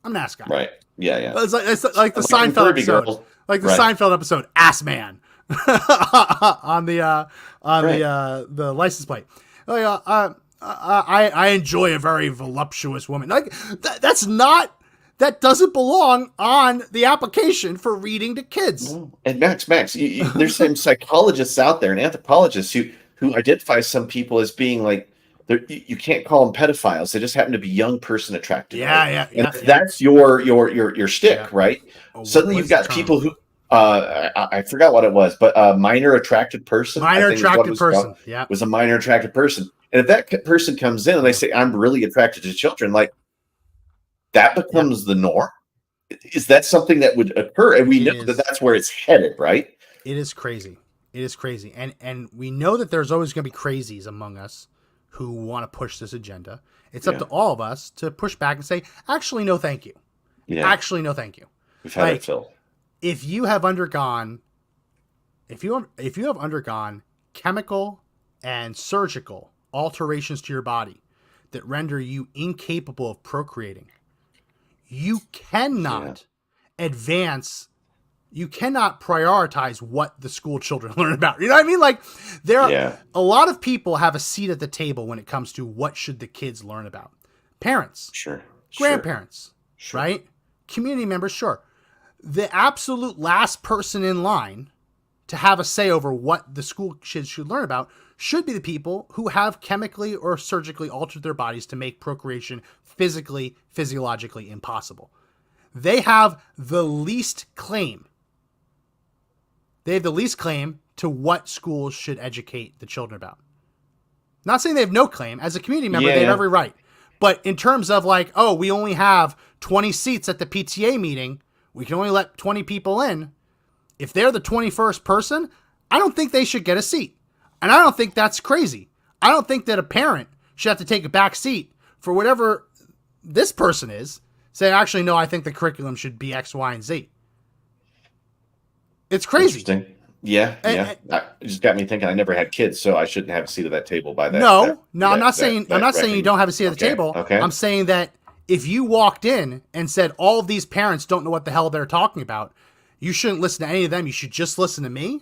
Right. Yeah. It's like the Seinfeld episode. Girl. Like the Seinfeld episode, Ass Man. on the license plate. I enjoy a very voluptuous woman. Like that doesn't belong on the application for reading to kids. And Max, there's some psychologists out there and anthropologists who identify some people as being like, you can't call them pedophiles. They just happen to be young person attracted. That's your shtick, right? Suddenly you've got people who I forgot what it was, but minor attracted person. Was a minor attracted person. And if that person comes in and they say, I'm really attracted to children, like, that becomes the norm. Is that something that would occur? And we know that that's where it's headed, right? It is crazy. And we know that there's always going to be crazies among us who want to push this agenda. It's up to all of us to push back and say, actually, no, thank you. Yeah. Actually, no, thank you. We've had it, Phil. If you have undergone chemical and surgical alterations to your body that render you incapable of procreating, you cannot advance, you cannot prioritize what the school children learn about. You know what I mean? Like, there are a lot of people have a seat at the table when it comes to what should the kids learn about. Parents, Sure. grandparents, right? Community members, sure. The absolute last person in line to have a say over what the school kids should learn about should be the people who have chemically or surgically altered their bodies to make procreation physically, physiologically impossible. They have the least claim. They have the least claim to what schools should educate the children about. Not saying they have no claim. As a community member, they have every right. But in terms of like, oh, we only have 20 seats at the PTA meeting, we can only let 20 people in. If they're the 21st person, I don't think they should get a seat. And I don't think that's crazy. I don't think that a parent should have to take a back seat for whatever this person is. Say, actually, no, I think the curriculum should be X, Y, and Z. It's crazy. Interesting. Yeah. It just got me thinking. I never had kids, so I shouldn't have a seat at that table by that. No, I'm not saying you don't have a seat at the table. Okay. I'm saying that if you walked in and said all of these parents don't know what the hell they're talking about, you shouldn't listen to any of them. You should just listen to me.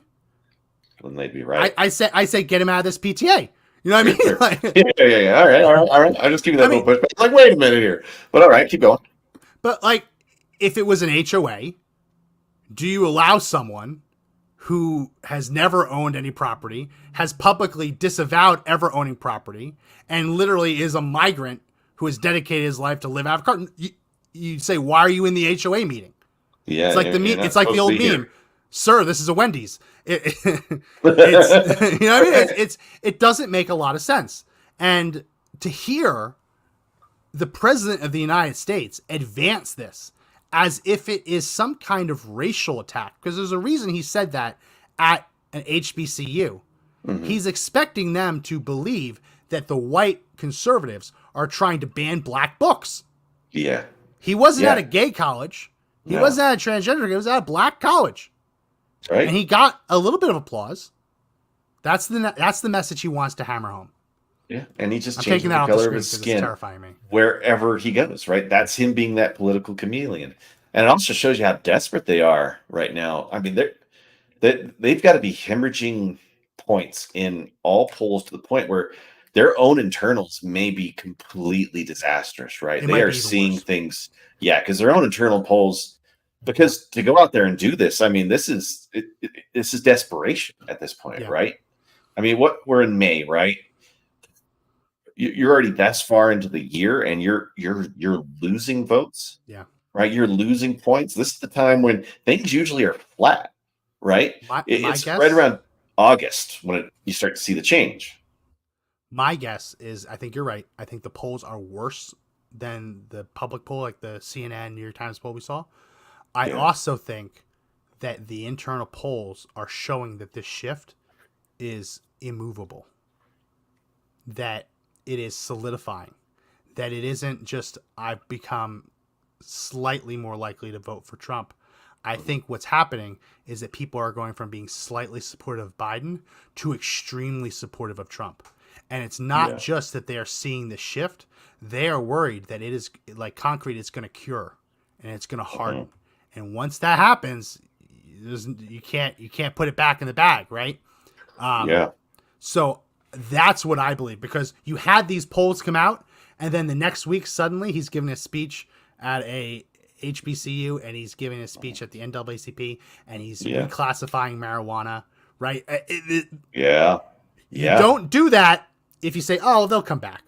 Then they'd be right. I say get him out of this PTA. You know what I mean? Sure. Like, yeah. All right. I'll just give you that little pushback. Like, wait a minute here. But all right, keep going. But like, if it was an HOA, do you allow someone who has never owned any property, has publicly disavowed ever owning property, and literally is a migrant who has dedicated his life to live out of Carton? You say, why are you in the HOA meeting? Yeah, it's like it's like the old meme. Here. Sir, this is a Wendy's. It's, you know what I mean? It doesn't make a lot of sense. And to hear the president of the United States advance this as if it is some kind of racial attack, because there's a reason he said that at an HBCU. Mm-hmm. He's expecting them to believe that the white conservatives are trying to ban black books. Yeah. He wasn't at a gay college. He wasn't at a transgender. He was at a black college. Right. And he got a little bit of applause. That's the message he wants to hammer home. Yeah, and he just changes the color of his skin terrifying me. Wherever he goes, right? That's him being that political chameleon. And it also shows you how desperate they are right now. I mean, they've got to be hemorrhaging points in all polls to the point where their own internals may be completely disastrous, right? They are seeing things, because their own internal polls. Because to go out there and do this, I mean, this is desperation at this point, right? I mean, we're in May, right? You're already this far into the year, and you're losing votes, right? You're losing points. This is the time when things usually are flat, right? It's guess, right around August when you start to see the change. My guess is, I think you're right. I think the polls are worse than the public poll, like the CNN, New York Times poll we saw. I also think that the internal polls are showing that this shift is immovable, that it is solidifying, that it isn't just I've become slightly more likely to vote for Trump. I think what's happening is that people are going from being slightly supportive of Biden to extremely supportive of Trump. And it's not just that they are seeing the shift. They are worried that it is like concrete, it's going to cure and it's going to harden. Mm-hmm. And once that happens, you can't put it back in the bag, right? So that's what I believe, because you had these polls come out, and then the next week suddenly he's giving a speech at a HBCU, and he's giving a speech at the NAACP, and he's reclassifying marijuana, right? You don't do that if you say, "Oh, they'll come back."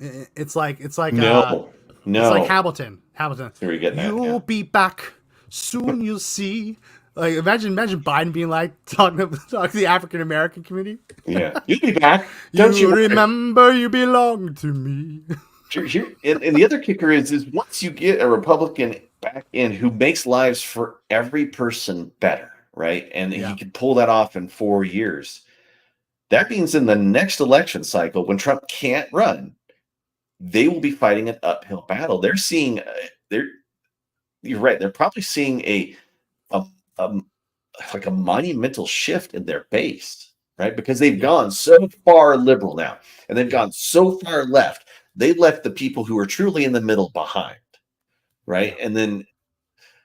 It's like no. It's like Hamilton. You'll be back soon. You'll see. Like imagine Biden being like talking to the African American community. Yeah, you'll be back. Don't you remember you belong to me? And the other kicker is once you get a Republican back in who makes lives for every person better, right? And he could pull that off in 4 years. That means in the next election cycle, when Trump can't run, they will be fighting an uphill battle. They're seeing, you're right. They're probably seeing a monumental shift in their base, right? Because they've gone so far liberal now, and they've gone so far left. They left the people who are truly in the middle behind, right? And then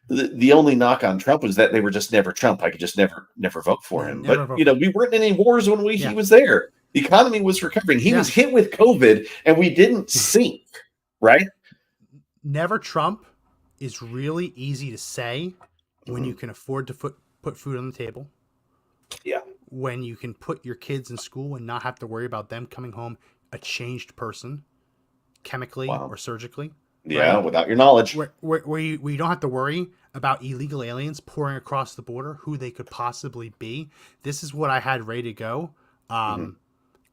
the only knock on Trump was that they were just never Trump. I could just never vote for him. But we weren't in any wars when he was there. The economy was recovering. He was hit with COVID, and we didn't sink. right? Never Trump is really easy to say when you can afford to put food on the table. Yeah. When you can put your kids in school and not have to worry about them coming home a changed person, chemically or surgically. Yeah, right? Without your knowledge. Where you don't have to worry about illegal aliens pouring across the border, who they could possibly be. This is what I had ready to go.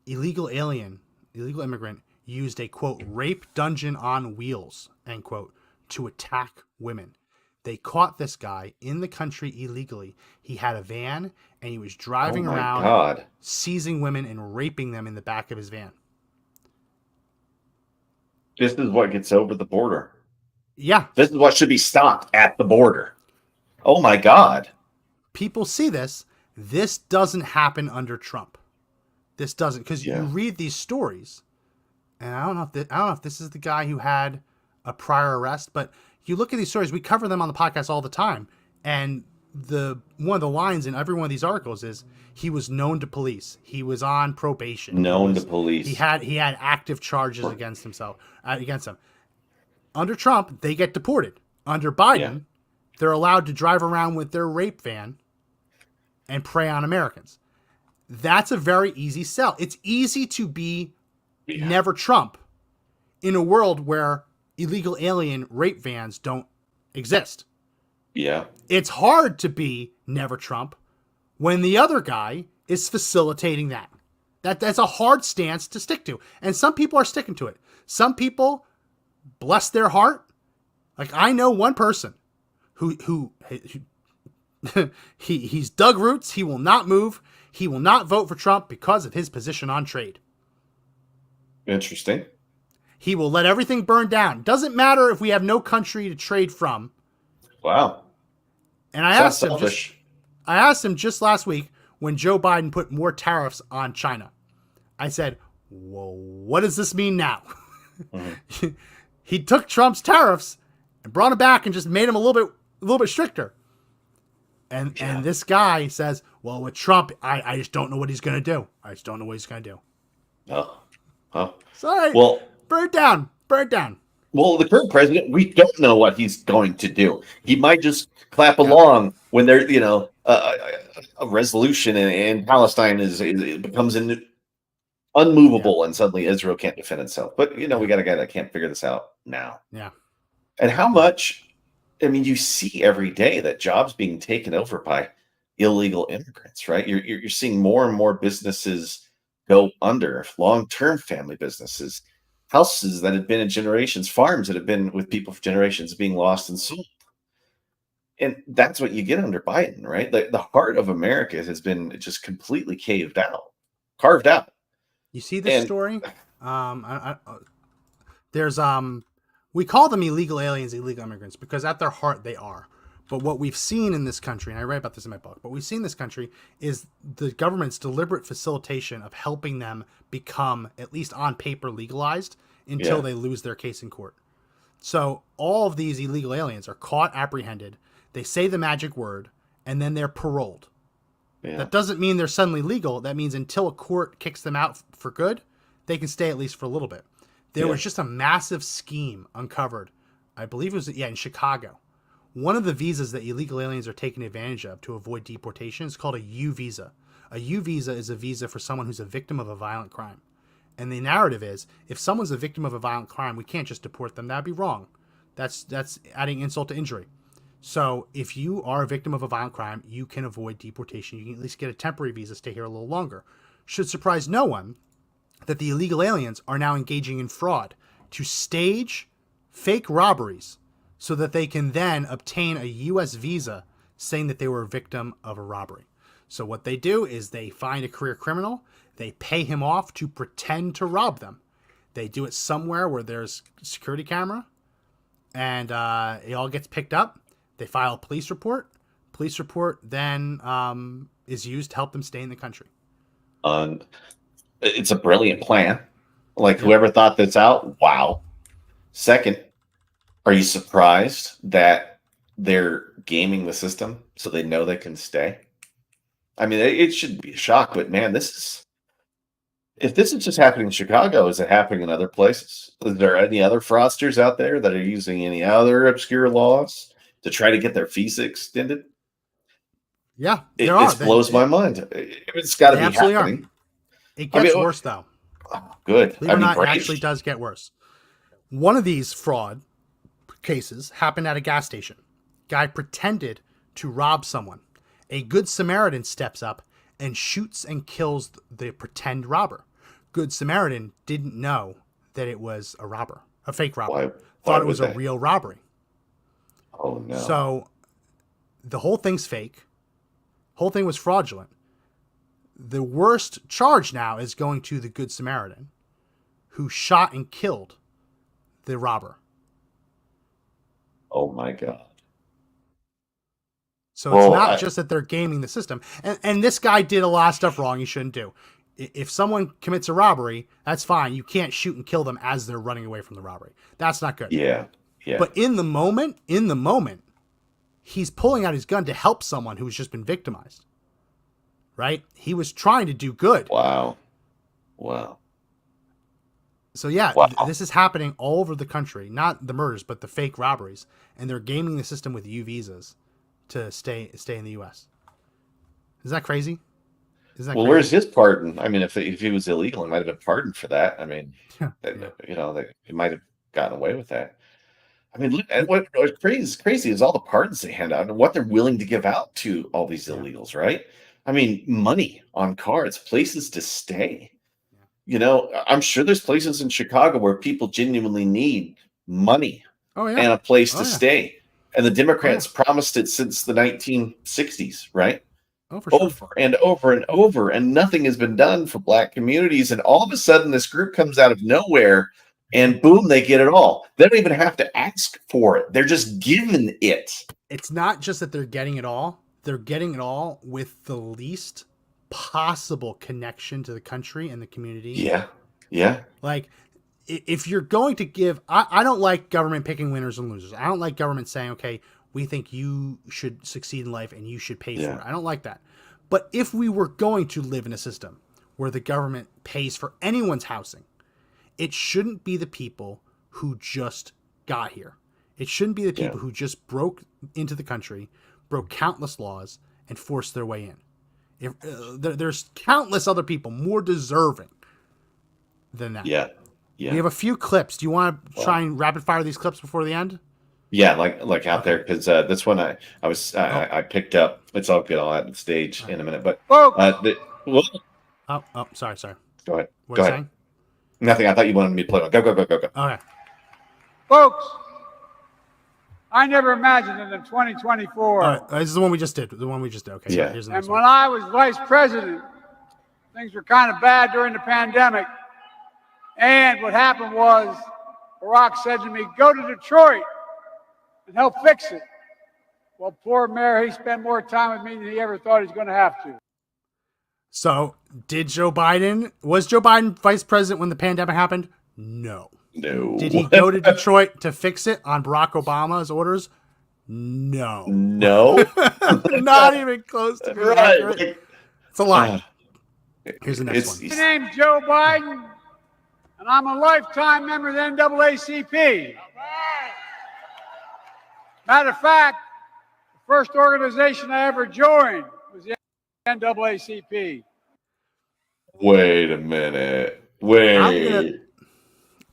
Illegal immigrant used a, quote, rape dungeon on wheels, end quote, to attack women. They caught this guy in the country illegally. He had a van, and he was driving around, seizing women and raping them in the back of his van. This is what gets over the border. Yeah. This is what should be stopped at the border. Oh, my God. People see this. This doesn't happen under Trump. This doesn't, because you read these stories, and I don't know if this is the guy who had a prior arrest, but you look at these stories. We cover them on the podcast all the time, and one of the lines in every one of these articles is he was known to police. He was on probation. Known to police. He had active charges against him. Under Trump, they get deported. Under Biden, they're allowed to drive around with their rape van and prey on Americans. That's a very easy sell. It's easy to be never Trump in a world where illegal alien rape vans don't exist. Yeah. It's hard to be never Trump when the other guy is facilitating that. That's a hard stance to stick to. And some people are sticking to it. Some people, bless their heart. Like, I know one person who he's dug roots. He will not move. He will not vote for Trump because of his position on trade. Interesting. He will let everything burn down. Doesn't matter if we have no country to trade from. Wow. And I asked him just last week when Joe Biden put more tariffs on China. I said, well, what does this mean now? Mm-hmm. He took Trump's tariffs and brought them back and just made them a little bit stricter. And this guy says, well, with Trump, I just don't know what he's going to do. I just don't know what he's going to do. Oh. Sorry. Well, burn it down. Well, the current president, we don't know what he's going to do. He might just clap along when there, a resolution in Palestine becomes unmovable, and suddenly Israel can't defend itself. But we got a guy that can't figure this out now. Yeah. And how much? I mean, you see every day that jobs being taken over by illegal immigrants, right? You're seeing more and more businesses go under, long-term family businesses, houses that had been in generations, farms that have been with people for generations being lost and sold. And that's what you get under Biden, right? The heart of America has been just completely carved out. You see this story? We call them illegal aliens, illegal immigrants, because at their heart they are. But what we've seen in this country, and I write about this in my book, but we've seen in this country is the government's deliberate facilitation of helping them become, at least on paper, legalized until they lose their case in court. So all of these illegal aliens are caught, apprehended, they say the magic word, and then they're paroled. Yeah. That doesn't mean they're suddenly legal. That means until a court kicks them out for good, they can stay at least for a little bit. There was just a massive scheme uncovered. I believe it was in Chicago. One of the visas that illegal aliens are taking advantage of to avoid deportation is called a U visa. A U visa is a visa for someone who's a victim of a violent crime. And the narrative is, if someone's a victim of a violent crime, we can't just deport them. That'd be wrong. That's adding insult to injury. So if you are a victim of a violent crime, you can avoid deportation. You can at least get a temporary visa, stay here a little longer. Should surprise no one that the illegal aliens are now engaging in fraud to stage fake robberies so that they can then obtain a U.S. visa saying that they were a victim of a robbery. So what they do is they find a career criminal, they pay him off to pretend to rob them. They do it somewhere where there's a security camera, and it all gets picked up. They file a police report. Police report then is used to help them stay in the country. It's a brilliant plan. Whoever thought this out, wow. Second, are you surprised that they're gaming the system so they know they can stay? I mean, it shouldn't be a shock, but man, this if this is just happening in Chicago, is it happening in other places? Is there any other fraudsters out there that are using any other obscure laws to try to get their fees extended? Yeah, it blows my mind. It's got to be happening. It gets worse though. Good. Believe it or not, it actually does get worse. One of these fraud cases happened at a gas station. Guy pretended to rob someone. A good Samaritan steps up and shoots and kills the pretend robber. Good Samaritan didn't know that it was a robber, a fake robber. Thought it was a real robbery. Oh no. So the whole thing's fake. Whole thing was fraudulent. The worst charge now is going to the Good Samaritan who shot and killed the robber. Oh my God. So it's not just that they're gaming the system. And this guy did a lot of stuff wrong he shouldn't do. If someone commits a robbery, that's fine. You can't shoot and kill them as they're running away from the robbery. That's not good. Yeah. But in the moment, he's pulling out his gun to help someone who's just been victimized. Right? He was trying to do good. Wow. So yeah, this is happening all over the country. Not the murders, but the fake robberies. And they're gaming the system with U visas to stay in the U.S. Is that crazy? Where's his pardon? I mean, if he was illegal, he might have been pardoned for that. I mean, he might have gotten away with that. I mean, look at what's crazy is all the pardons they hand out and what they're willing to give out to all these illegals, right? I mean, money on cards, places to stay. I'm sure there's places in Chicago where people genuinely need money and a place to stay. And the Democrats promised it since the 1960s, right? Oh, for sure. Over and over and over, and nothing has been done for Black communities. And all of a sudden, this group comes out of nowhere, and boom, they get it all. They don't even have to ask for it; they're just given it. It's not just that they're getting it all; they're getting it all with the least possible connection to the country and the community. Yeah. Like, if you're going to give, I don't like government picking winners and losers. I don't like government saying, okay, we think you should succeed in life and you should pay for it. I don't like that. But if we were going to live in a system where the government pays for anyone's housing, it shouldn't be the people who just got here. It shouldn't be the people who just broke into the country, broke countless laws, and forced their way in. There's countless other people more deserving than that. Yeah. We have a few clips. Do you want to try and rapid fire these clips before the end? Yeah, like out there, because this one I picked up. It's all good. I'll add the stage in a minute, but sorry. Go ahead. What are you saying? Nothing. I thought you wanted me to play one. Go. Okay. Folks, I never imagined that in 2024. All right, this is the one we just did. Okay. Yeah. Here's the And next when one. I was vice president, things were kind of bad during the pandemic. And what happened was Barack said to me, go to Detroit and help fix it. Well, poor mayor, he spent more time with me than he ever thought he was going to have to. So, was Joe Biden vice president when the pandemic happened? No. Did he go to Detroit to fix it on Barack Obama's orders? No. Not even close to being accurate. It's a lie. Here's the next one. My name's Joe Biden, and I'm a lifetime member of the NAACP. Matter of fact, the first organization I ever joined was the NAACP. Wait a minute.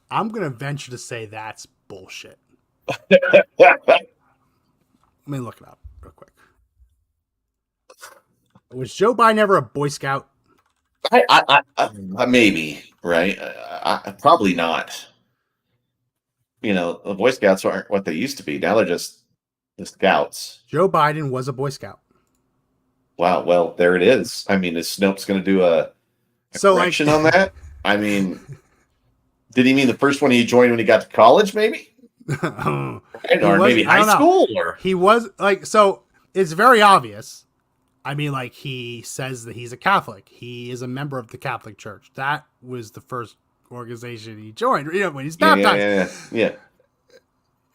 I'm gonna venture to say that's bullshit. Let me look it up real quick. Was Joe Biden ever a Boy Scout? I maybe, right? Probably not. The Boy Scouts aren't what they used to be. Now they're just the Scouts. Joe Biden was a Boy Scout. Wow. Well, there it is. I mean, is Snopes going to do a correction on that? I mean, did he mean the first one he joined when he got to college, maybe? Or maybe high school? Or he was so it's very obvious. I mean, he says that he's a Catholic. He is a member of the Catholic Church. That was the first organization he joined, when he's baptized. Yeah.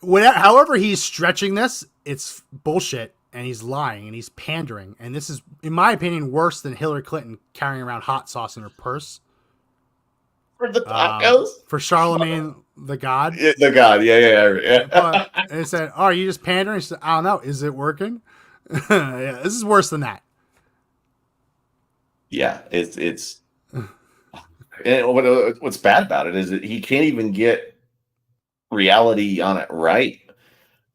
However he's stretching this, it's bullshit, and he's lying, and he's pandering. And this is, in my opinion, worse than Hillary Clinton carrying around hot sauce in her purse. For the tacos? For Charlemagne the God. Yeah, the God, yeah. But they said, "Oh, are you just pandering?" He said, "I don't know. Is it working?" Yeah, this is worse than that. Yeah, it's. And what's bad about it is that he can't even get reality on it right.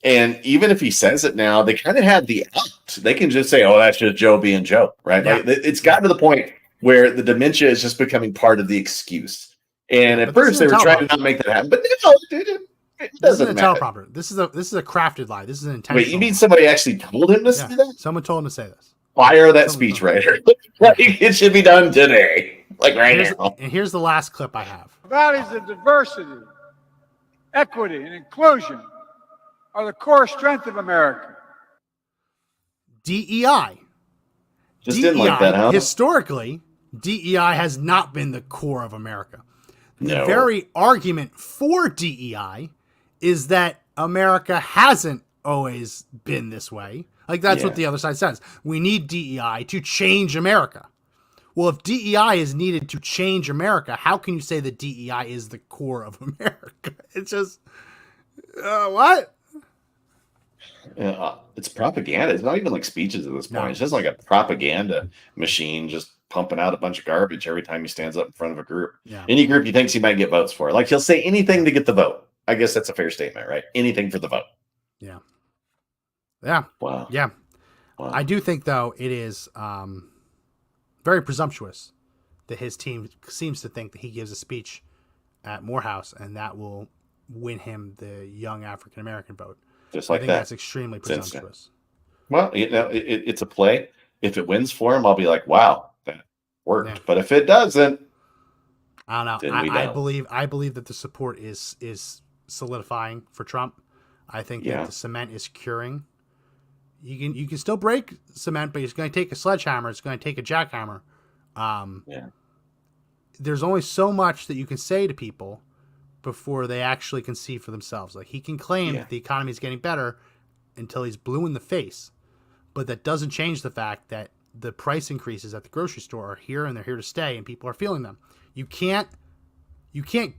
And even if he says it now, they kind of have the out. They can just say, "Oh, that's just Joe being Joe," right? Yeah. Like, it's gotten to the point where the dementia is just becoming part of the excuse. And at first they were trying to not make that happen, but no, dude, it doesn't matter. Teleprompter. This is a crafted lie. This is an intentional. Wait, you mean somebody actually told him to say that? Someone told him to say this. Fire that speechwriter. Like, it should be done today, like now. And here's the last clip I have. The values of diversity, equity, and inclusion are the core strength of America. DEI. Just didn't like that, huh? Historically, DEI has not been the core of America. The No. very argument for DEI is that America hasn't always been this way. Like, that's what the other side says. We need DEI to change America. Well, if DEI is needed to change America, how can you say that DEI is the core of America? It's just, what? It's propaganda. It's not even like speeches at this point. No. It's just like a propaganda machine just pumping out a bunch of garbage every time he stands up in front of a group. Yeah. Any group he thinks he might get votes for. Like, he'll say anything to get the vote. I guess that's a fair statement, right? Anything for the vote. Yeah. Yeah. Wow. Yeah. Wow. I do think, though, it is very presumptuous that his team seems to think that he gives a speech at Morehouse and that will win him the young African-American vote. Just like I think that's extremely presumptuous. Well, it's a play. If it wins for him, I'll be like, wow, that worked. Yeah. But if it doesn't, I don't know. I believe that the support is solidifying for Trump. I think that the cement is curing. You can still break cement, but it's going to take a sledgehammer. It's going to take a jackhammer. There's only so much that you can say to people before they actually can see for themselves. Like, he can claim that the economy is getting better until he's blue in the face, but that doesn't change the fact that the price increases at the grocery store are here and they're here to stay, and people are feeling them. You can't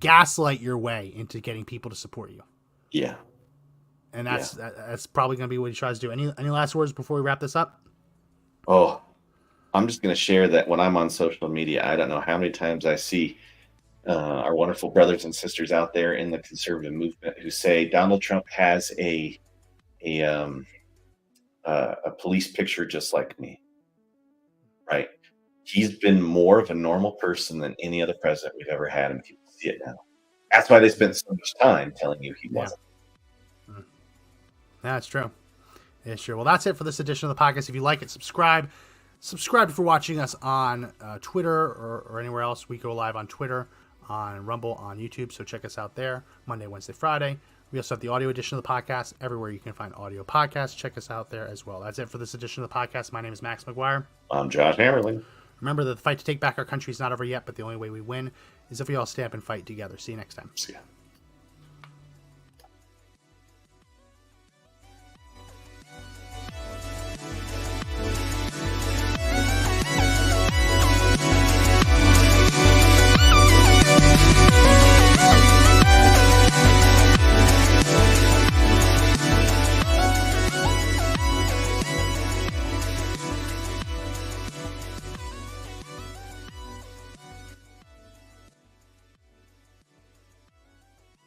gaslight your way into getting people to support you. Yeah. And that's probably going to be what he tries to do. Any last words before we wrap this up? Oh, I'm just going to share that when I'm on social media, I don't know how many times I see our wonderful brothers and sisters out there in the conservative movement who say Donald Trump has a police picture just like me. Right? He's been more of a normal person than any other president we've ever had, and people see it now. That's why they spent so much time telling you he wasn't. That's true. It's true. Well, that's it for this edition of the podcast. If you like it, subscribe. Subscribe if you're watching us on Twitter or anywhere else. We go live on Twitter, on Rumble, on YouTube, so check us out there Monday, Wednesday, Friday. We also have the audio edition of the podcast everywhere you can find audio podcasts. Check us out there as well. That's it for this edition of the podcast. My name is Max McGuire. I'm Josh Hammerling. Remember that the fight to take back our country is not over yet, but the only way we win is if we all stand up and fight together. See you next time. See ya.